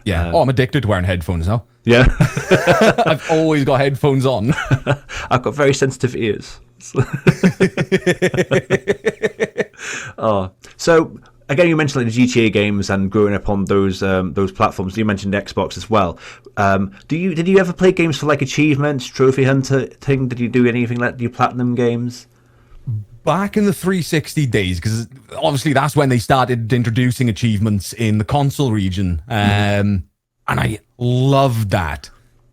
Yeah. I'm addicted to wearing headphones now. Yeah. I've always got headphones on. I've got very sensitive ears. So again, you mentioned like the GTA games and growing up on those platforms. You mentioned Xbox as well. Did you ever play games for like achievements, trophy hunting? Did you do anything like do you platinum games? Back in the 360 days, because obviously that's when they started introducing achievements in the console region, and I loved that.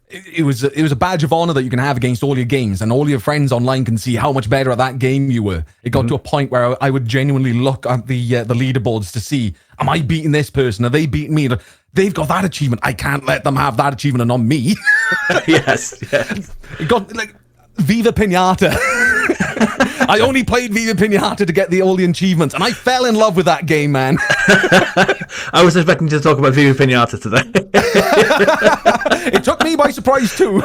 It was a badge of honor that you can have against all your games, and all your friends online can see how much better at that game you were. It got to a point where I would genuinely look at the leaderboards to see, am I beating this person? Are they beating me? They've got that achievement. I can't let them have that achievement and not me. Yes. It got like Viva Pinata. I only played Viva Pinata to get all the achievements, and I fell in love with that game, man. I was expecting to talk about Viva Pinata today. It took me by surprise too.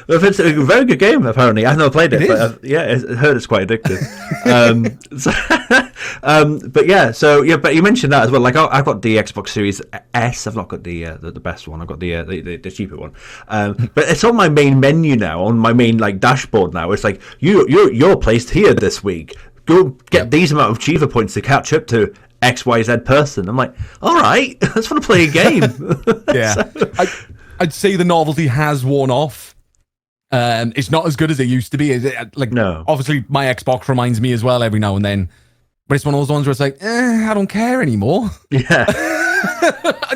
It's a very good game, apparently. I've never played it, but I heard it's quite addictive. But you mentioned that as well. Like, I've got the Xbox Series S. I've not got the best one. I've got the cheaper one. But it's on my main menu now, on my main like dashboard now. It's like you're placed here this week. Go get these amount of achiever points to catch up to XYZ person. I'm like, all right, I just want to play a game. Yeah. I'd say the novelty has worn off. It's not as good as it used to be. No. Obviously, my Xbox reminds me as well every now and then. But it's one of those ones where it's like, I don't care anymore. Yeah.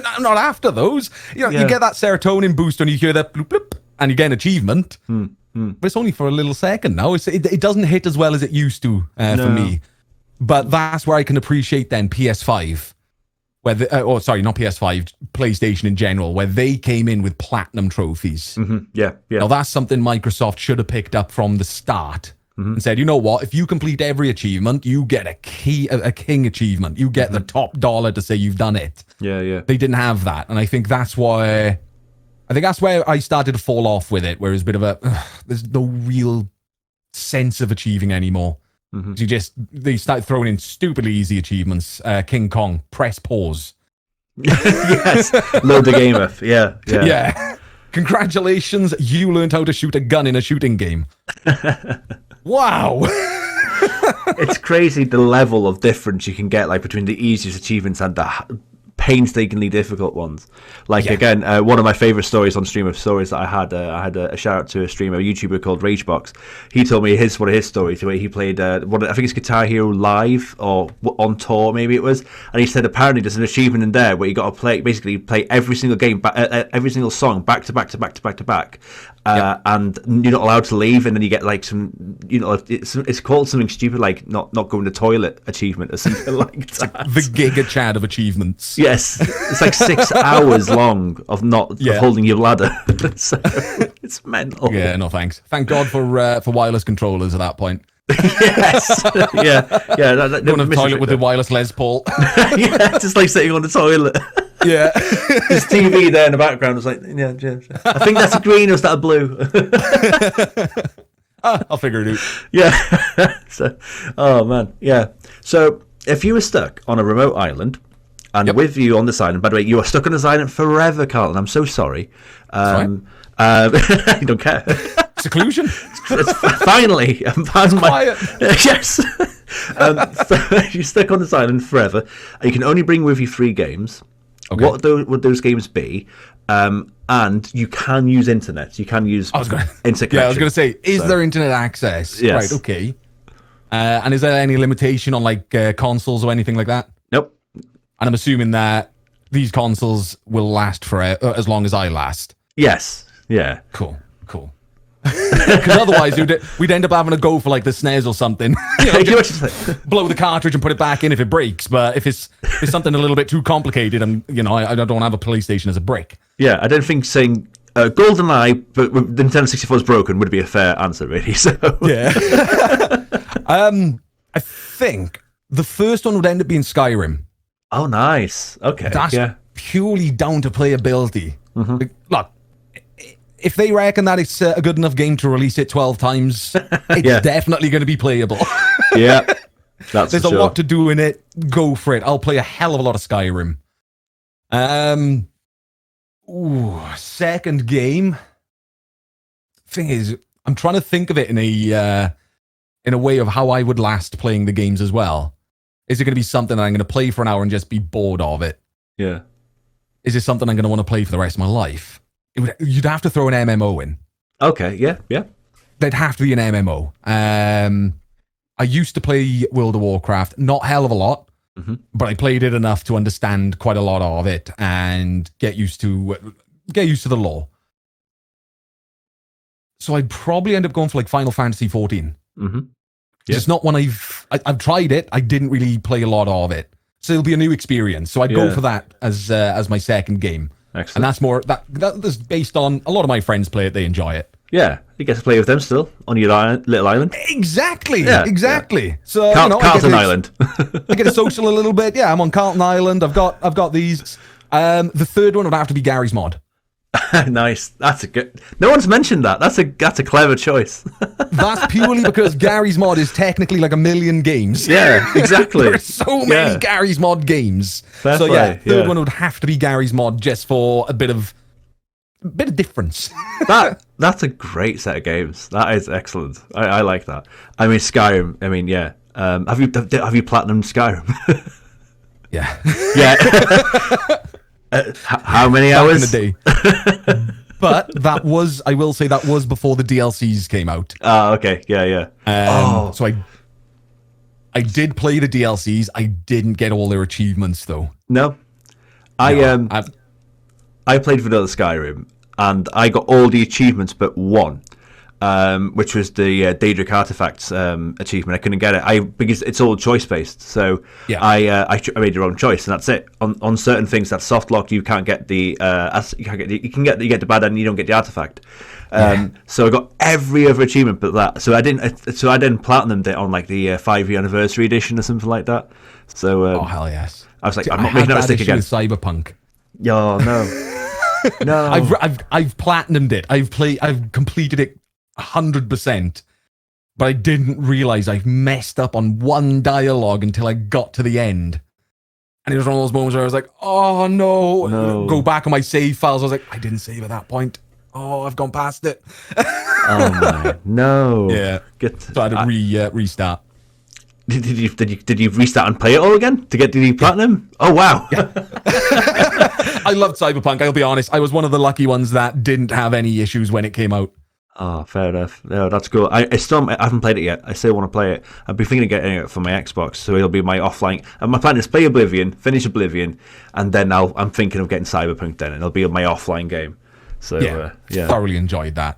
I'm not after those. You get that serotonin boost when you hear that bloop, bloop, and you get an achievement. But it's only for a little second now. It doesn't hit as well as it used to for me. But that's where I can appreciate then PS5. Not PS5, PlayStation in general, where they came in with platinum trophies. Yeah. Now that's something Microsoft should have picked up from the start and said, you know what? If you complete every achievement, you get a king achievement. You get the top dollar to say you've done it. Yeah. They didn't have that, and I think that's where I started to fall off with it. Where it's a bit of there's no real sense of achieving anymore. They start throwing in stupidly easy achievements. King Kong, press pause. Yes, load the game up. Yeah. Congratulations, you learned how to shoot a gun in a shooting game. Wow. It's crazy the level of difference you can get like between the easiest achievements and the painstakingly difficult ones. Like again, one of my favorite stories on Stream of Stories that I had a shout out to a streamer, a YouTuber called Ragebox. He told me one of his stories where he played I think it's Guitar Hero Live or on tour maybe it was, and he said apparently there's an achievement in there where you got to play every single game every single song back to back. And you're not allowed to leave, and then you get like some, it's called something stupid like not going to the toilet achievement or something like that. The Giga Chad of achievements. Yes, it's like 6 hours long of of holding your ladder. So it's mental. Yeah, no thanks. Thank God for wireless controllers at that point. Yes, yeah. Going to the toilet with the wireless Les Paul. Yeah, just like sitting on the toilet. Yeah. There's TV there in the background. It's like, yeah. I think that's a green or is that a blue? I'll figure it out. Yeah. So, oh man, yeah. So if you were stuck on a remote island, and with you on this island, by the way, you are stuck on this island forever, Carlton. I'm so sorry. You don't care. Seclusion. Finally, I'm quiet. Yes. You're stuck on this island forever. And you can only bring with you 3 games. Okay. What would those games be? And you can use internet. You can use internet connection. Yeah, I was going to say, is there internet access? Yes. Right, okay. And is there any limitation on like consoles or anything like that? Nope. And I'm assuming that these consoles will last for as long as I last. Yes. Yeah. Cool. Because otherwise, we'd end up having to go for like the SNES or something. Blow the cartridge and put it back in if it breaks. But if it's something a little bit too complicated, and I don't have a PlayStation as a brick. Yeah, I don't think saying GoldenEye, but the Nintendo 64 is broken would be a fair answer, really. So yeah. I think the first one would end up being Skyrim. Oh, nice. Okay. That's purely down to playability. Like, look, if they reckon that it's a good enough game to release it 12 times, it's definitely going to be playable. Yeah. There's a lot to do in it. Go for it. I'll play a hell of a lot of Skyrim. Second game. Thing is, I'm trying to think of it in a way of how I would last playing the games as well. Is it going to be something that I'm going to play for an hour and just be bored of it? Yeah. Is it something I'm going to want to play for the rest of my life? You'd have to throw an MMO in. Okay, yeah. There'd have to be an MMO. I used to play World of Warcraft, not a hell of a lot, but I played it enough to understand quite a lot of it and get used to the lore. So I'd probably end up going for like Final Fantasy 14. It's not one I've tried it. I didn't really play a lot of it, so it'll be a new experience. So I'd go for that as my second game. Excellent. And that's more that's based on a lot of my friends play it. They enjoy it. Yeah, you get to play with them still on your little island. Exactly. Yeah. So Carlton Island. I get to social a little bit. Yeah, I'm on Carlton Island. I've got these. The third one would have to be Gary's Mod. Nice. That's a good. No one's mentioned that. That's a clever choice. That's purely because Gary's Mod is technically like 1 million games. Yeah, exactly. There's so many Gary's Mod games. Fair so play. Third one would have to be Gary's Mod just for a bit of difference. That's a great set of games. That is excellent. I like that. I mean, Skyrim. I mean, yeah. Have you platinumed Skyrim? Yeah. Yeah. How many hours? Back in the day. But I will say that was before the DLCs came out. Okay. Yeah. So I did play the DLCs. I didn't get all their achievements though. No. I played vanilla Skyrim and I got all the achievements but one. Which was the Daedric Artifacts achievement. I couldn't get it because it's all choice based. So I made the wrong choice, and that's it. On certain things that's soft locked, you can't get the you get the bad end, you don't get the artifact. So I got every other achievement but that. So I didn't platinum it on like the 5-year anniversary edition or something like that. So oh hell yes! I was like, I'm not making that mistake again. Cyberpunk. Oh no, no. I've platinumed it. I've completed it 100%, but I didn't realize I messed up on one dialogue until I got to the end, and it was one of those moments where I was like, "Oh no!" Go back on my save files. I was like, "I didn't save at that point. Oh, I've gone past it." Oh my no! Yeah, so I had to restart. Did you restart and play it all again to get the platinum? Oh wow! Yeah. I loved Cyberpunk. I'll be honest. I was one of the lucky ones that didn't have any issues when it came out. Oh, fair enough. No, that's cool. I haven't played it yet. I still want to play it. I've been thinking of getting it for my Xbox, so it'll be my offline. And my plan is play Oblivion, finish Oblivion, and then I'm thinking of getting Cyberpunk then, and it'll be my offline game. So thoroughly enjoyed that.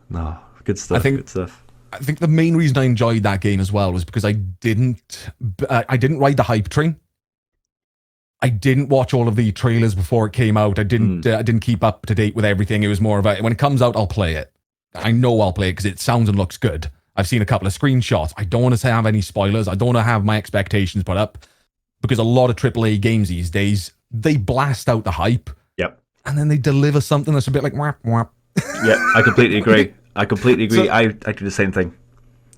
No, good stuff. Good stuff. I think the main reason I enjoyed that game as well was because I didn't ride the hype train. I didn't watch all of the trailers before it came out. I didn't keep up to date with everything. It was more about when it comes out, I'll play it. I know I'll play it because it sounds and looks good. I've seen a couple of screenshots. I don't want to have any spoilers. I don't want to have my expectations put up because a lot of AAA games these days, they blast out the hype. Yep. And then they deliver something that's a bit like whap, whap. Yeah, I completely agree. So, I do the same thing.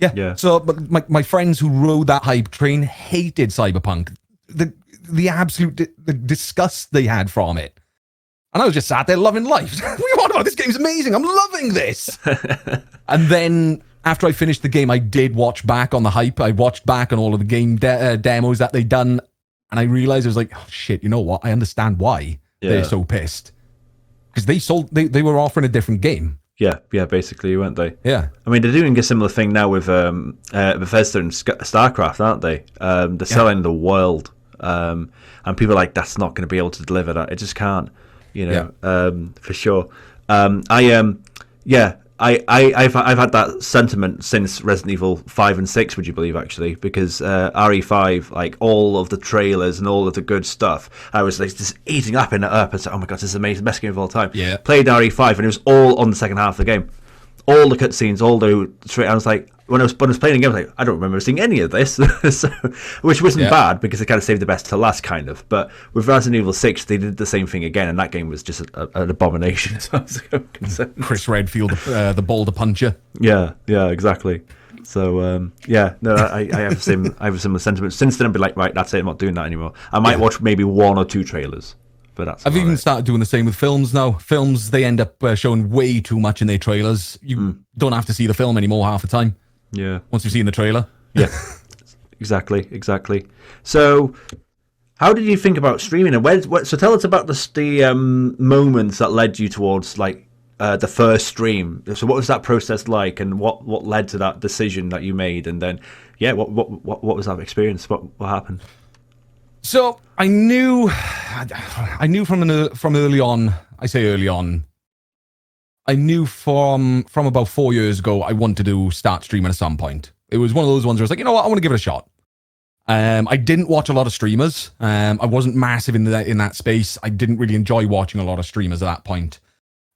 Yeah. So but my friends who rode that hype train hated Cyberpunk. The absolute the disgust they had from it. And I was just sat there loving life. What do you want about? This game's amazing. I'm loving this. And then after I finished the game, I did watch back on the hype. I watched back on all of the game demos that they'd done. And I realized I was like, oh, shit, you know what? I understand why they're so pissed. Because they were offering a different game. Yeah, basically, weren't they? Yeah. I mean, they're doing a similar thing now with Bethesda and StarCraft, aren't they? They're selling the world. And people are like, that's not going to be able to deliver that. It just can't. For sure. I've had that sentiment since Resident Evil 5 and 6, would you believe, actually, because RE5, like all of the trailers and all of the good stuff, I was like just eating up and said, oh my god, this is amazing, best game of all time. Yeah. Played RE5 and it was all on the second half of the game. all the cutscenes, all the straight. I was like, when I was playing the game, I was like, I don't remember seeing any of this, so, which wasn't bad because it kind of saved the best to last, kind of. But with Resident Evil 6, they did the same thing again, and that game was just an abomination. So I was concerned. Chris Redfield, the boulder puncher. Yeah, exactly. So I have a similar sentiment. Since then, I've been like, right, that's it. I'm not doing that anymore. I might watch maybe 1 or 2 trailers. But I've even started doing the same with films now. Films, they end up showing way too much in their trailers. You don't have to see the film anymore half the time. Yeah. Once you've seen the trailer. Yeah. Exactly. So, how did you think about streaming? And so tell us about the moments that led you towards like the first stream. So what was that process like, and what led to that decision that you made? And then, what was that experience? What happened? So I knew from early on. I say early on. I knew from about 4 years ago I wanted to start streaming at some point. It was one of those ones where I was like, you know what, I want to give it a shot. I didn't watch a lot of streamers. I wasn't massive in that space. I didn't really enjoy watching a lot of streamers at that point.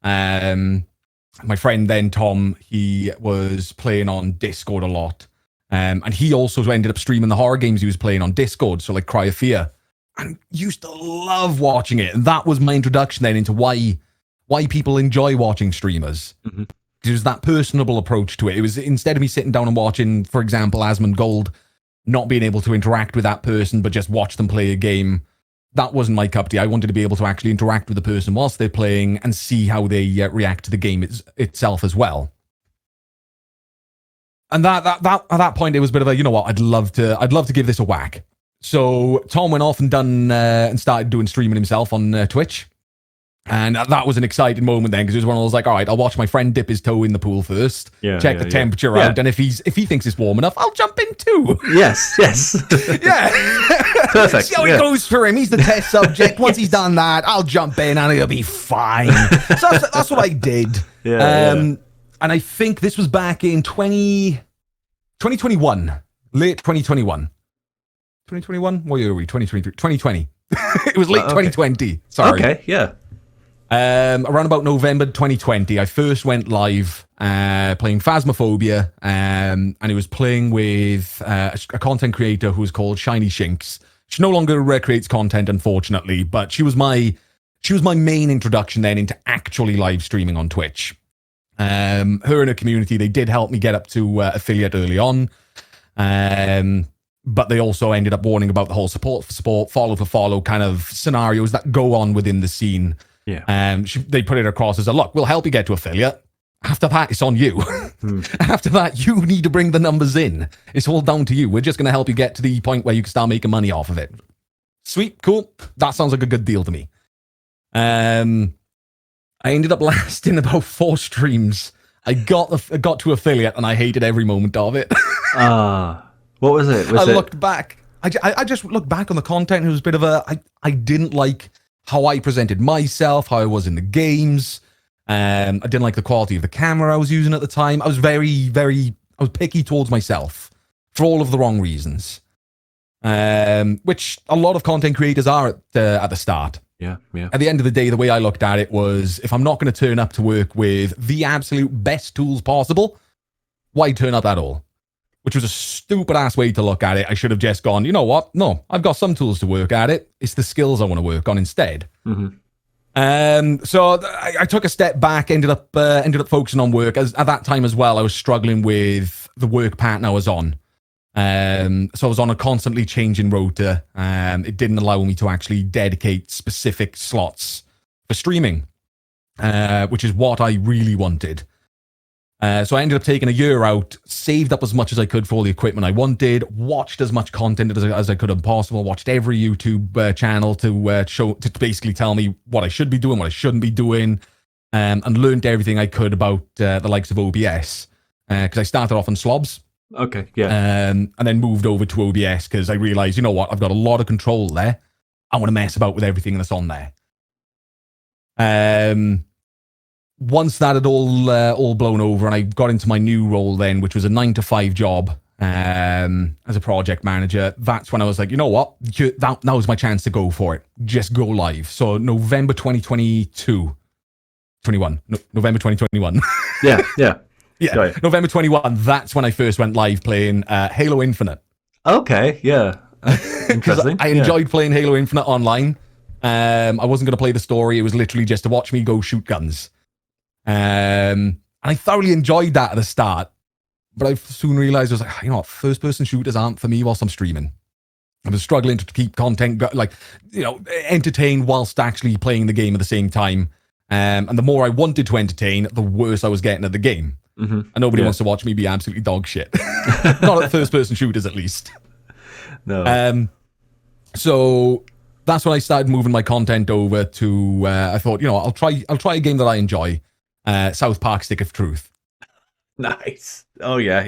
My friend then, Tom, he was playing on Discord a lot. And he also ended up streaming the horror games he was playing on Discord, so like Cry of Fear. And used to love watching it. And that was my introduction then into why people enjoy watching streamers. Mm-hmm. It was that personable approach to it. It was, instead of me sitting down and watching, for example, Asmongold, not being able to interact with that person, but just watch them play a game, that wasn't my cup of tea. I wanted to be able to actually interact with the person whilst they're playing and see how they react to the game itself as well. And that at that point, it was a bit of a, you know what, I'd love to give this a whack. So Tom went off and started doing streaming himself on Twitch. And that was an exciting moment then, because it was one of those like, all right, I'll watch my friend dip his toe in the pool first, check the temperature out, and if he thinks it's warm enough, I'll jump in too. Yes. Yeah. Perfect. See how it goes for him. He's the test subject. Once he's done that, I'll jump in and he'll be fine. So that's what I did. And I think this was back in 2021, late 2021. 2021? What year are we? 2023? 2020. It was late 2020. Sorry. Okay, yeah. Around about November 2020, I first went live playing Phasmophobia, and it was playing with a content creator who was called Shiny Shinks. She no longer creates content, unfortunately, but she was my main introduction then into actually live streaming on Twitch. Her and her community, they did help me get up to affiliate early on, but they also ended up warning about the whole support for support, follow for follow kind of scenarios that go on within the scene. Yeah. They put it across as a, look, we'll help you get to affiliate. After that, it's on you. After that, you need to bring the numbers in. It's all down to you. We're just going to help you get to the point where you can start making money off of it. Sweet, cool. That sounds like a good deal to me. I ended up lasting about 4 streams. I got to affiliate and I hated every moment of it. What was it? Looked back. I just looked back on the content. It was a bit of I didn't like how I presented myself, how I was in the games. I didn't like the quality of the camera I was using at the time. I was very, very, I was picky towards myself for all of the wrong reasons. Which a lot of content creators are at the start. Yeah. At the end of the day, the way I looked at it was, if I'm not going to turn up to work with the absolute best tools possible, why turn up at all? Which was a stupid ass way to look at it. I should have just gone, you know what? No, I've got some tools to work at it. It's the skills I want to work on instead. Mm-hmm. So I took a step back, ended up focusing on work. At that time as well, I was struggling with the work pattern I was on. So I was on a constantly changing rota. It didn't allow me to actually dedicate specific slots for streaming, which is what I really wanted. So I ended up taking a year out, saved up as much as I could for all the equipment I wanted, watched as much content as I could have possible, watched every YouTube channel to basically tell me what I should be doing, what I shouldn't be doing, and learned everything I could about the likes of OBS, because I started off on slobs. Okay, yeah. And then moved over to OBS because I realized, you know what, I've got a lot of control there. I want to mess about with everything that's on there. Once that had all blown over and I got into my new role then, which was a 9-to-5 job as a project manager, that's when I was like, you know what, that was my chance to go for it. Just go live. So November 2021. Yeah. Yeah, November 21. That's when I first went live playing Halo Infinite. Okay, yeah. Interesting. I enjoyed playing Halo Infinite online. I wasn't going to play the story. It was literally just to watch me go shoot guns. And I thoroughly enjoyed that at the start. But I soon realized I was like, you know what, first-person shooters aren't for me whilst I'm streaming. I was struggling to keep content, entertain whilst actually playing the game at the same time. And the more I wanted to entertain, the worse I was getting at the game. Mm-hmm. And nobody wants to watch me be absolutely dog shit. Not at first-person shooters, at least. No. So that's when I started moving my content over to. I thought, I'll try a game that I enjoy. South Park: Stick of Truth. Nice. Oh yeah.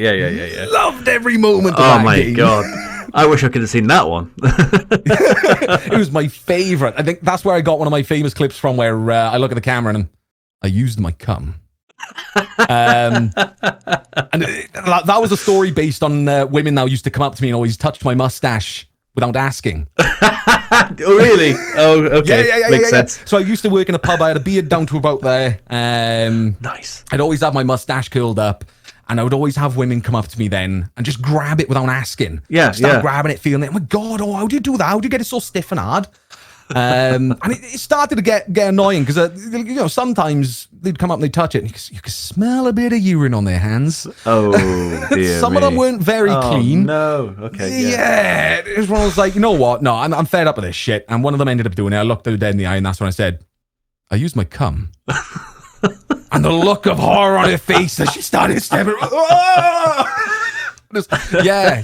Loved every moment of that game. God. I wish I could have seen that one. It was my favorite. I think that's where I got one of my famous clips from, where I look at the camera and I used my cum. And that was a story based on women now used to come up to me and always touch my mustache without asking. Oh, really? Oh, okay. Yeah. Makes sense. So I used to work in a pub. I had a beard down to about there. Nice. I'd always have my mustache curled up, and I would always have women come up to me then and just grab it without asking. Start grabbing it, feeling it. Oh my God, how do you do that? How do you get it so stiff and hard? And it started to get annoying because sometimes they'd come up and they'd touch it and you could smell a bit of urine on their hands. Oh dear. Some of them weren't very clean. No. Okay. Yeah. It was one I was like, you know what? No, I'm fed up with this shit. And one of them ended up doing it. I looked her dead in the eye, and that's when I said, I used my cum. And the look of horror on her face as she started stepping.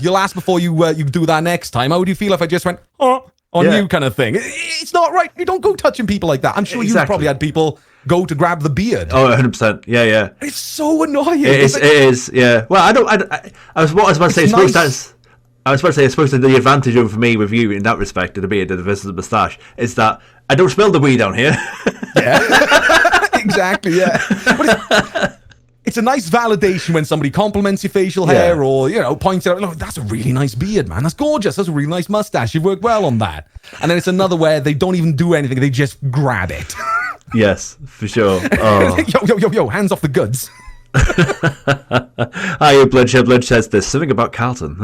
You'll ask before you do that next time. How would you feel if I just went, on you kind of thing? It's not right. You don't go touching people like that. I'm sure you probably had people go to grab the beard. Oh, 100%. Yeah. It's so annoying. It is. Yeah. Well, I was about to say, I was about to say, I suppose the advantage over me with you in that respect of the beard versus the moustache is that I don't smell the weed down here. Yeah. Exactly, yeah. But it's a nice validation when somebody compliments your facial hair or, points out, look, that's a really nice beard, man. That's gorgeous. That's a really nice mustache. You've worked well on that. And then it's another where they don't even do anything. They just grab it. Yes, for sure. Oh. Yo, hands off the goods. Hi, Bloodshed. Bloodshed says there's something about Carlton.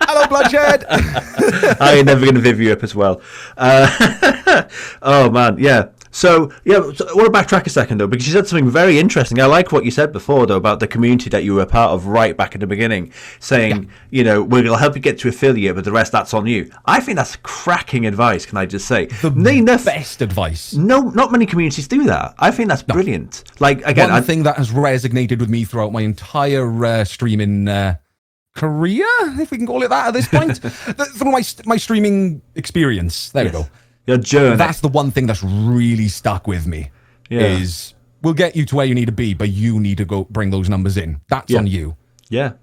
Hello, Bloodshed. I ain't never going to viv you up as well. Oh, man, yeah. So I want to backtrack a second, though, because you said something very interesting. I like what you said before, though, about the community that you were a part of right back at the beginning, saying, we're going to help you get to affiliate, but the rest, that's on you. I think that's cracking advice, can I just say? The best advice. No, not many communities do that. I think that's brilliant. Like, again, one thing that has resonated with me throughout my entire streaming career, if we can call it that at this point, through my streaming experience. There we go. Your journey. That's the one thing that's really stuck with me. Is we'll get you to where you need to be, but you need to go bring those numbers in. That's on you. Yeah,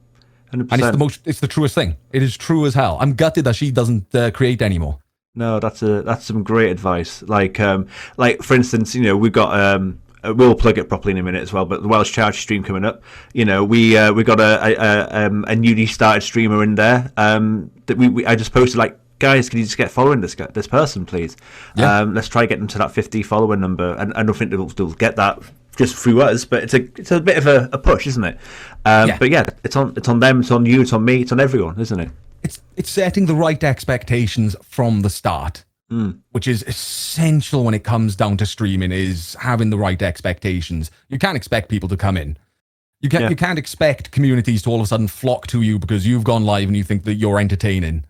100%. And it's the truest thing. It is true as hell. I'm gutted that she doesn't create anymore. No, that's some great advice. Like for instance, we've got we'll plug it properly in a minute as well. But the Welsh charity stream coming up, we got a newly started streamer in there. That I just posted, like, guys, can you just get following this person, please? Yeah. Let's try get them to that 50 follower number, and I don't think they'll get that just through us, but it's a bit of a push, isn't it? But yeah, it's on them, it's on you, it's on me, it's on everyone, isn't it? It's setting the right expectations from the start, which is essential when it comes down to streaming. Is having the right expectations. You can't expect people to come in. You can't expect communities to all of a sudden flock to you because you've gone live and you think that you're entertaining.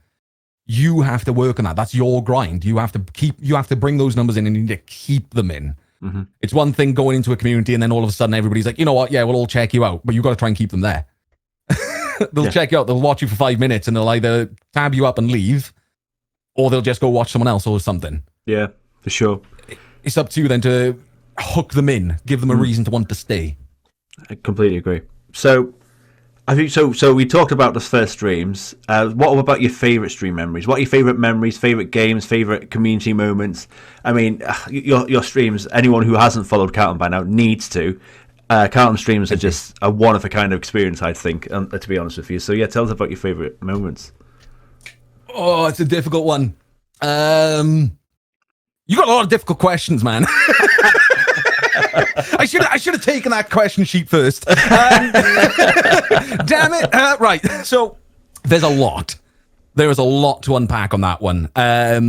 You have to work on that. That's your grind. You have to bring those numbers in, and you need to keep them in. Mm-hmm. It's one thing going into a community and then all of a sudden everybody's like, you know what? Yeah, we'll all check you out, but you got to try and keep them there. They'll check you out. They'll watch you for 5 minutes and they'll either tab you up and leave, or they'll just go watch someone else or something. Yeah, for sure. It's up to you then to hook them in, give them a reason to want to stay. I completely agree. So I think so we talked about the first streams. What about your favourite stream memories? What are your favourite memories, favourite games, favourite community moments? I mean, your streams, anyone who hasn't followed Carlton by now needs to. Carlton streams are just a one-of-a-kind of experience, I think, to be honest with you. So yeah, tell us about your favourite moments. Oh, it's a difficult one. You got a lot of difficult questions, man. I should have taken that question sheet first. Damn it! Right. So there's a lot. There is a lot to unpack on that one.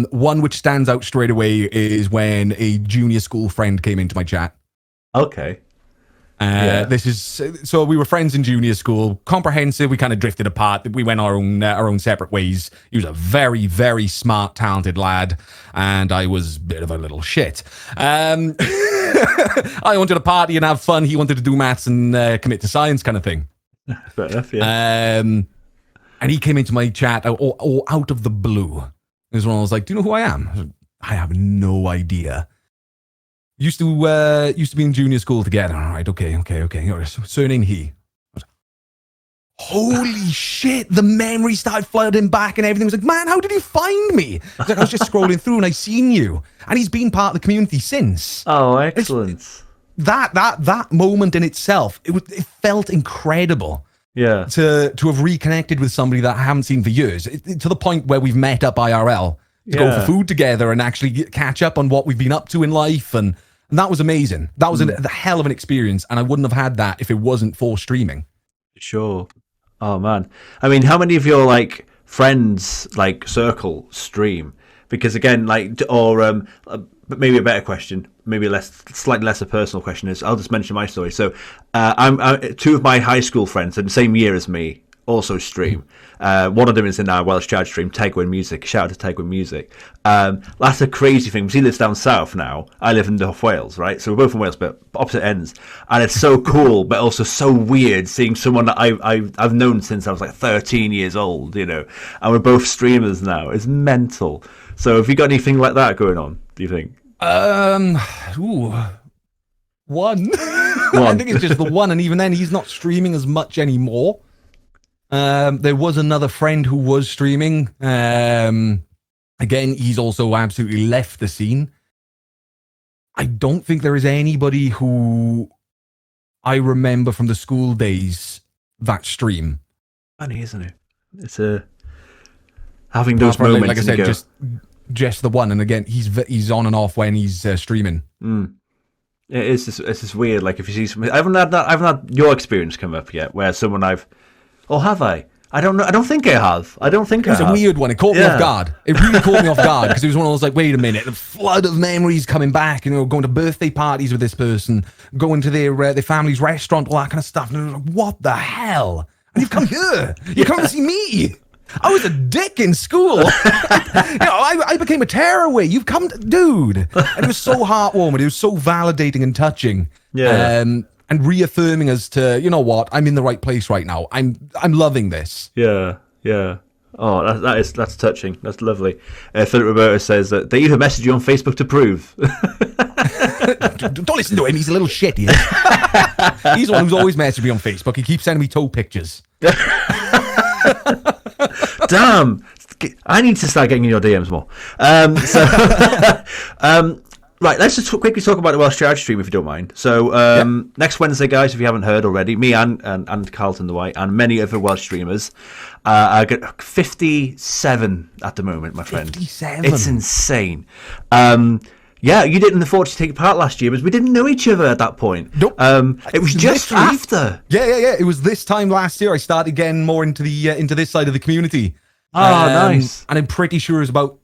One which stands out straight away is when a junior school friend came into my chat. Okay. This is so we were friends in junior school, comprehensive. We kind of drifted apart. We went our own separate ways. He was a very, very smart, talented lad, and I was a bit of a little shit. I wanted to party and have fun. He wanted to do maths and commit to science, kind of thing. Fair enough. Yeah. And he came into my chat out of the blue. It was when I was like, "Do you know who I am?" I have no idea. Used to be in junior school together. All right, okay. Surname he. Holy shit! The memory started flooding back, and everything was like, "Man, how did you find me?" I was like, "I was just scrolling through, and I seen you." And he's been part of the community since. Oh, excellent! That moment in itself, it felt incredible. Yeah. To have reconnected with somebody that I haven't seen for years, to the point where we've met up IRL to go for food together and actually catch up on what we've been up to in life, and that was amazing. That was the hell of an experience, and I wouldn't have had that if it wasn't for streaming. Sure. Oh man. I mean, how many of your like friends like circle stream? Because again, like, or but maybe a better question, maybe slightly less a personal question is, I'll just mention my story. So, I'm two of my high school friends in the same year as me also stream. One of them is in our Welsh chat stream, Tegwin Music. Shout out to Tegwin Music. That's a crazy thing. He lives down south now. I live in North Wales, right? So we're both in Wales, but opposite ends. And it's so cool, but also so weird seeing someone that I've known since I was like 13 years old, you know. And we're both streamers now. It's mental. So have you got anything like that going on, do you think? One. I think it's just the one, and even then he's not streaming as much anymore. There was another friend who was streaming. Again, he's also absolutely left the scene. I don't think there is anybody who I remember from the school days that stream. Funny, isn't it? It's having those moments. Like I said, just the one. And again, he's on and off when he's streaming. It's just weird. Like if you see something, I haven't had your experience come up yet, where someone or have I? I don't know. I don't think I have. It was a weird one. It caught me off guard. It really caught me off guard because it was one of those like, wait a minute, a flood of memories coming back. You know, going to birthday parties with this person, going to their family's restaurant, all that kind of stuff. And I was like, what the hell? And you've come here. You come to see me. I was a dick in school. I became a tearaway. You've come, dude. And it was so heartwarming. It was so validating and touching. Yeah. And reaffirming us to, you know what, I'm in the right place right now. I'm loving this. Yeah. Oh, that's touching. That's lovely. Philip Roberto says that they even messaged you on Facebook to prove. Don't listen to him. He's a little shit. He is. He's the one who's always messaged me on Facebook. He keeps sending me toe pictures. Damn. I need to start getting in your DMs more. Right, let's just quickly talk about the Welsh Charge stream, if you don't mind. So, next Wednesday, guys, if you haven't heard already, me and CarltonTheWhite and many other Welsh streamers are 57 at the moment, my friend. 57? It's insane. Yeah, you didn't afford to take part last year, because we didn't know each other at that point. Nope. It was just after. Yeah. It was this time last year I started getting more into this side of the community. Oh, nice. And I'm pretty sure it was about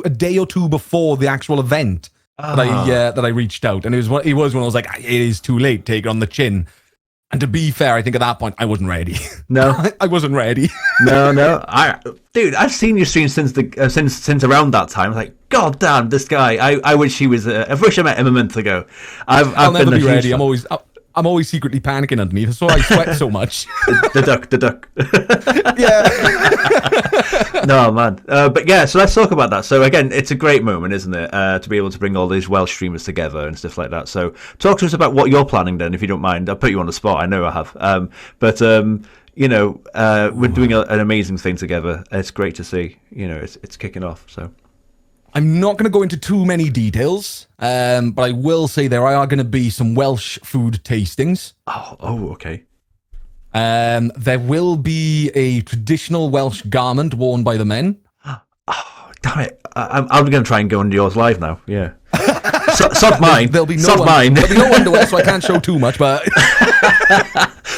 a day or two before the actual event that I reached out, and it was when I was like, it is too late, take it on the chin. And to be fair, I think at that point I wasn't ready. No, I wasn't ready. No. Dude, I've seen your stream since around that time. I was like, God damn, this guy. I wish he was. I wish I met him a month ago. I'll never be ready. I'm always secretly panicking underneath. That's why I sweat so much. The duck. Yeah. No, man. But yeah, so let's talk about that. So again, it's a great moment, isn't it? To be able to bring all these Welsh streamers together and stuff like that. So talk to us about what you're planning then, if you don't mind. I'll put you on the spot. I know I have. We're doing an amazing thing together. It's great to see. It's kicking off. So. I'm not going to go into too many details, but I will say there are going to be some Welsh food tastings. Oh, okay. There will be a traditional Welsh garment worn by the men. Oh, damn it. I'm going to try and go on yours live now. Yeah. Sod mine. There'll be no Sod mine. There'll be no underwear, so I can't show too much. But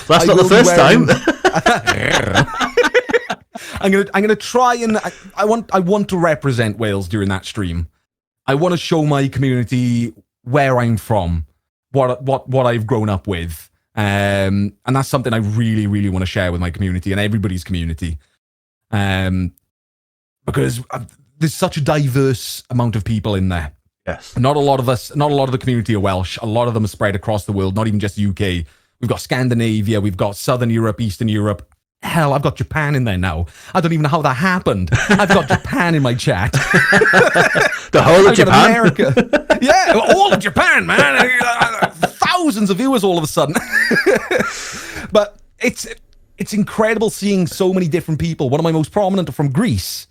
that's not the first time. I'm gonna try and I want to represent Wales during that stream. I want to show my community where I'm from, what I've grown up with, and that's something I really, really want to share with my community and everybody's community, because there's such a diverse amount of people in there. Yes, not a lot of the community are Welsh. A lot of them are spread across the world, not even just UK. We've got Scandinavia, we've got Southern Europe, Eastern Europe. Hell, I've got Japan in there now. I don't even know how that happened. I've got Japan in my chat. The whole of Japan? America. Yeah, all of Japan, man. Thousands of viewers all of a sudden. But it's incredible seeing so many different people. One of my most prominent are from Greece.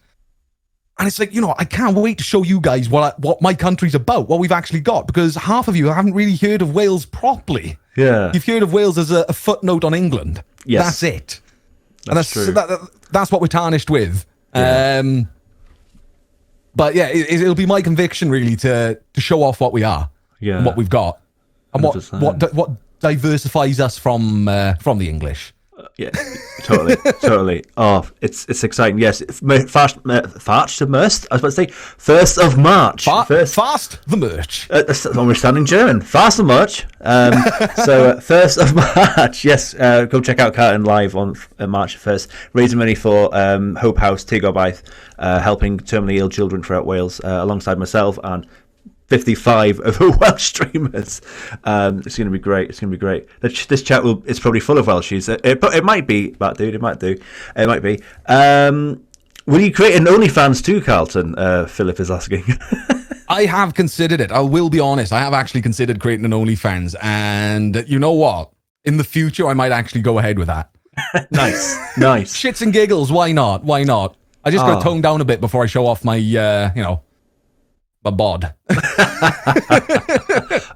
And it's like, I can't wait to show you guys what my country's about, what we've actually got, because half of you haven't really heard of Wales properly. Yeah. You've heard of Wales as a footnote on England. Yes. That's it. That's true. That's what we're tarnished with. Yeah. But yeah, it'll be my conviction really to show off what we are, and what we've got, and 100%. what diversifies us from the English. Yeah, totally. Oh, it's exciting. Yes, fast to merch. I was about to say 1st of March. Fast the merch. That's understanding German. Fast the March. So 1st of March. Yes, go check out Carlton live on March 1st. Raising money for Hope House, Tegobaith, helping terminally ill children throughout Wales, alongside myself and 55 of the Welsh streamers. It's going to be great. It's going to be great. This chat is probably full of Welshies. It might be, that dude. It might be. Will you create an OnlyFans too, Carlton? Philip is asking. I have considered it. I will be honest. I have actually considered creating an OnlyFans. And you know what? In the future, I might actually go ahead with that. Nice. Shits and giggles. Why not? I just got to tone down a bit before I show off my, my bod.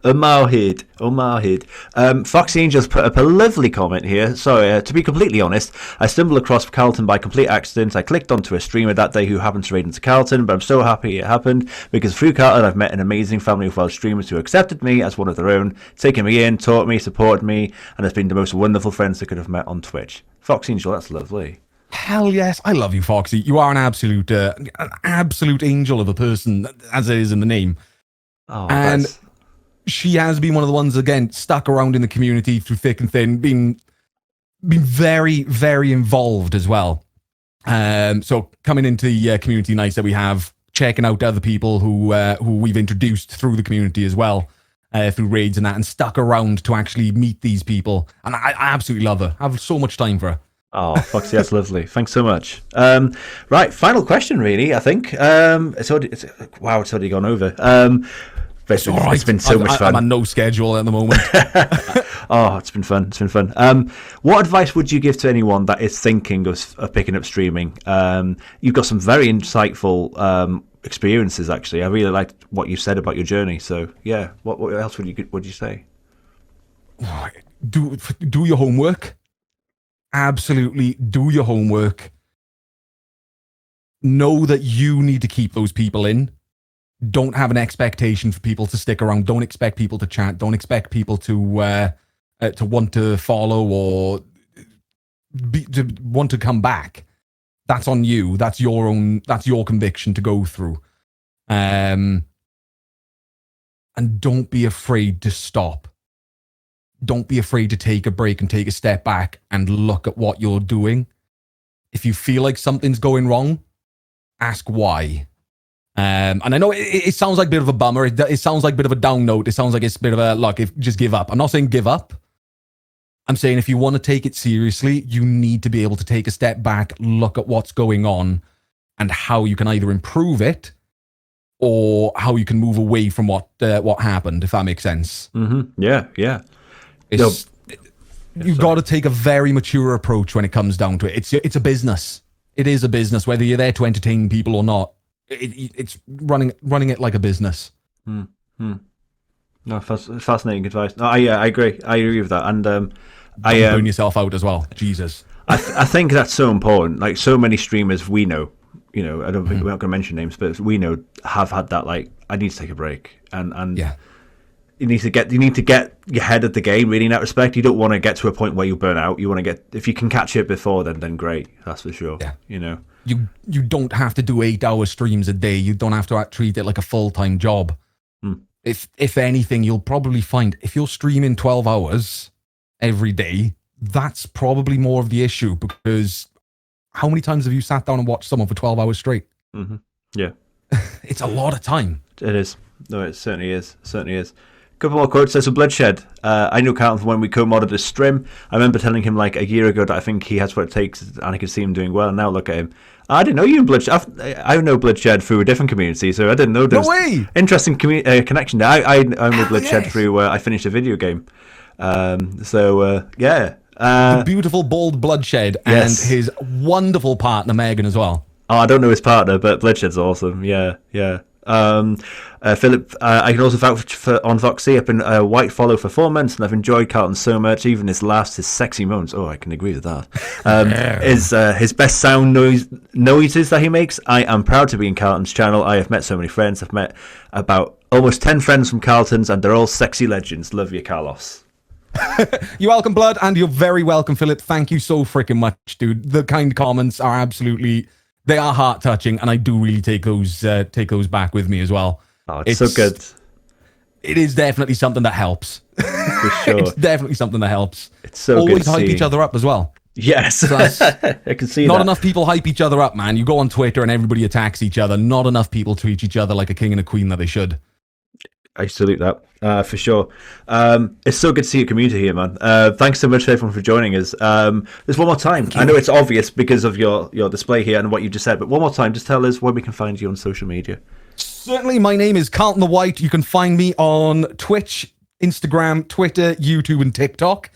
Mahid. Foxy Angels put up a lovely comment here. Sorry, to be completely honest, I stumbled across Carlton by complete accident. I clicked onto a streamer that day who happened to raid into Carlton, but I'm so happy it happened because through Carlton I've met an amazing family of Welsh streamers who accepted me as one of their own, taken me in, taught me, supported me, and has been the most wonderful friends I could have met on Twitch. Foxy Angel, that's lovely. Hell yes, I love you, Foxy. You are an absolute angel of a person, as it is in the name. Oh, and she has been one of the ones, again, stuck around in the community through thick and thin, been very, very involved as well. So coming into the community nights that we have, checking out other people who we've introduced through the community as well, through raids and that, and stuck around to actually meet these people. And I absolutely love her. I have so much time for her. Oh, Foxy, that's lovely. Thanks so much. Right, final question, really, I think. It's already gone over. It's been so much fun. I'm on no schedule at the moment. Oh, it's been fun. What advice would you give to anyone that is thinking of picking up streaming? You've got some very insightful experiences, actually. I really liked what you said about your journey. So, yeah, what else would you say? Do your homework. Absolutely do your homework. Know that you need to keep those people in. Don't have an expectation for people to stick around. Don't expect people to chat. Don't expect people to want to follow or to want to come back. That's on you. That's your conviction to go through. And don't be afraid to stop. Don't be afraid to take a break and take a step back and look at what you're doing. If you feel like something's going wrong, ask why. And I know it sounds like a bit of a bummer. It sounds like a bit of a down note. It sounds like it's a bit of a, just give up. I'm not saying give up. I'm saying if you want to take it seriously, you need to be able to take a step back, look at what's going on and how you can either improve it or how you can move away from what happened, if that makes sense. Mm-hmm. Yeah. You've got to take a very mature approach when it comes down to it. It's a business. It is a business, whether you're there to entertain people or not. It's running it like a business. No, fascinating advice. No, I agree. I agree with that. And don't burn yourself out as well. Jesus. I think that's so important. Like so many streamers we know I don't think we're not going to mention names, but we know have had that, like, I need to take a break, and you need to get your head at the game really in that respect. You don't want to get to a point where you burn out. You want to get, if you can catch it before then great, that's for sure. Yeah. You don't have to do 8-hour streams a day. You don't have to treat it like a full-time job. If anything, you'll probably find if you're streaming 12 hours every day, that's probably more of the issue, because how many times have you sat down and watched someone for 12 hours straight? Yeah. It's a lot of time. It is. No, it certainly is. Couple more quotes. There's a bloodshed. I know Carlton from when we co-modded a stream. I remember telling him like a year ago that I think he has what it takes, and I could see him doing well. And now look at him. I didn't know you in Bloodshed. I know Bloodshed through a different community, so I didn't know there was interesting connection there. I know Bloodshed through I finished a video game. The beautiful bald Bloodshed and his wonderful partner Megan as well. Oh, I don't know his partner, but Bloodshed's awesome. Yeah. Philip, I can also vouch for on Voxy. I've been a white follow for 4 months, and I've enjoyed Carlton so much. Even his sexy moments. Oh, I can agree with that. His best sound noises that he makes. I am proud to be in Carlton's channel. I have met so many friends. I've met about almost 10 friends from Carlton's, and they're all sexy legends. Love you, Carlos. You're welcome, Blood, and you're very welcome, Philip. Thank you so freaking much, dude. The kind comments are absolutely, they are heart touching, and I do really take those back with me as well. Oh, it's so good. It is definitely something that helps. For sure. It's definitely something that helps. It's so always good. Always hype each other up as well. Yes. I can see not that. Enough people hype each other up, man. You go on Twitter and everybody attacks each other. Not enough people treat each other like a king and a queen that they should. I salute that, for sure. It's so good to see your community here, man. Thanks so much to everyone for joining us. There's one more time. I know it's obvious because of your display here and what you just said, but one more time, just tell us where we can find you on social media. Certainly, my name is CarltonTheWhite. You can find me on Twitch, Instagram, Twitter, YouTube, and TikTok.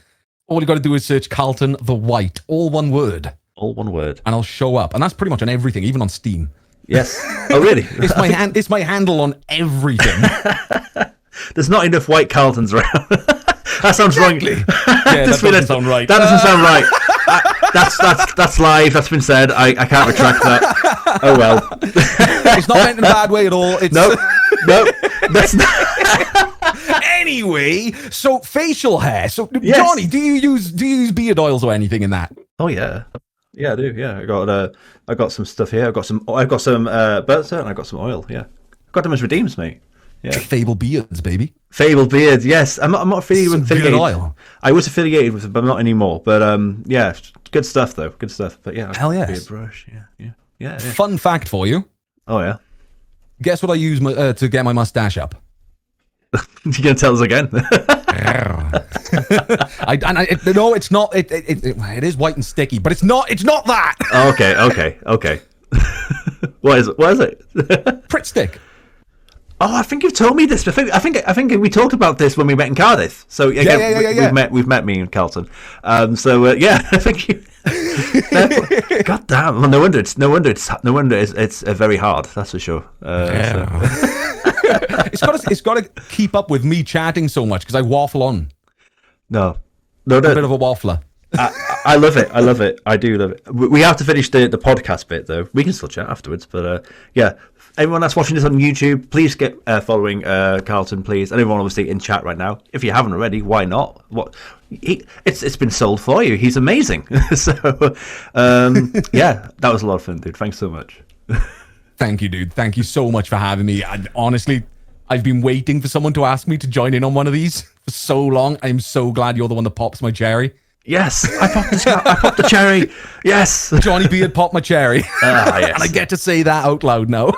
All you got to do is search CarltonTheWhite, all one word. All one word. And I'll show up. And that's pretty much on everything, even on Steam. Yes. Oh, really? It's my handle on everything. There's not enough white Carltons around. That sounds wrong. Yeah, that doesn't sound right. That doesn't sound right. That's live. That's been said. I can't retract that. Oh well. It's not meant in a bad way at all. It's... No. That's not. Anyway, so facial hair. So Johnny, do you use beard oils or anything in that? Oh yeah. Yeah, I do. Yeah, I got some stuff here. I've got some butter and I got some oil. Yeah, got them as redeems, mate. Yeah, Fable beards, baby. Fable beards. Yes, I'm not affiliated with oil. I was affiliated with it, but I'm not anymore. But yeah, good stuff though. Good stuff. But yeah, hell yes. Beard brush. Yeah. Fun fact for you. Oh yeah. Guess what I use to get my mustache up? You gonna tell us again? No, it's not. It is white and sticky, but it's not that. Okay. What is it? Pritt stick. Oh, I think you've told me this. I think we talked about this when we met in Cardiff. So again, yeah. We've met me in Carlton. I think you. God damn! Well, no wonder it's very hard. That's for sure. It's got to keep up with me chatting so much because I waffle on. No, a bit of a waffler. I love it. I do love it. We have to finish the podcast bit though. We can still chat afterwards, but yeah. Everyone that's watching this on YouTube, please get following Carlton, please. And everyone obviously in chat right now. If you haven't already, why not? It's been sold for you. He's amazing. So yeah, that was a lot of fun, dude. Thanks so much. Thank you, dude. Thank you so much for having me. And honestly, I've been waiting for someone to ask me to join in on one of these for so long. I'm so glad you're the one that pops my cherry. Yes, I popped the cherry. Yes. Johnny Beard popped my cherry. Yes. And I get to say that out loud now.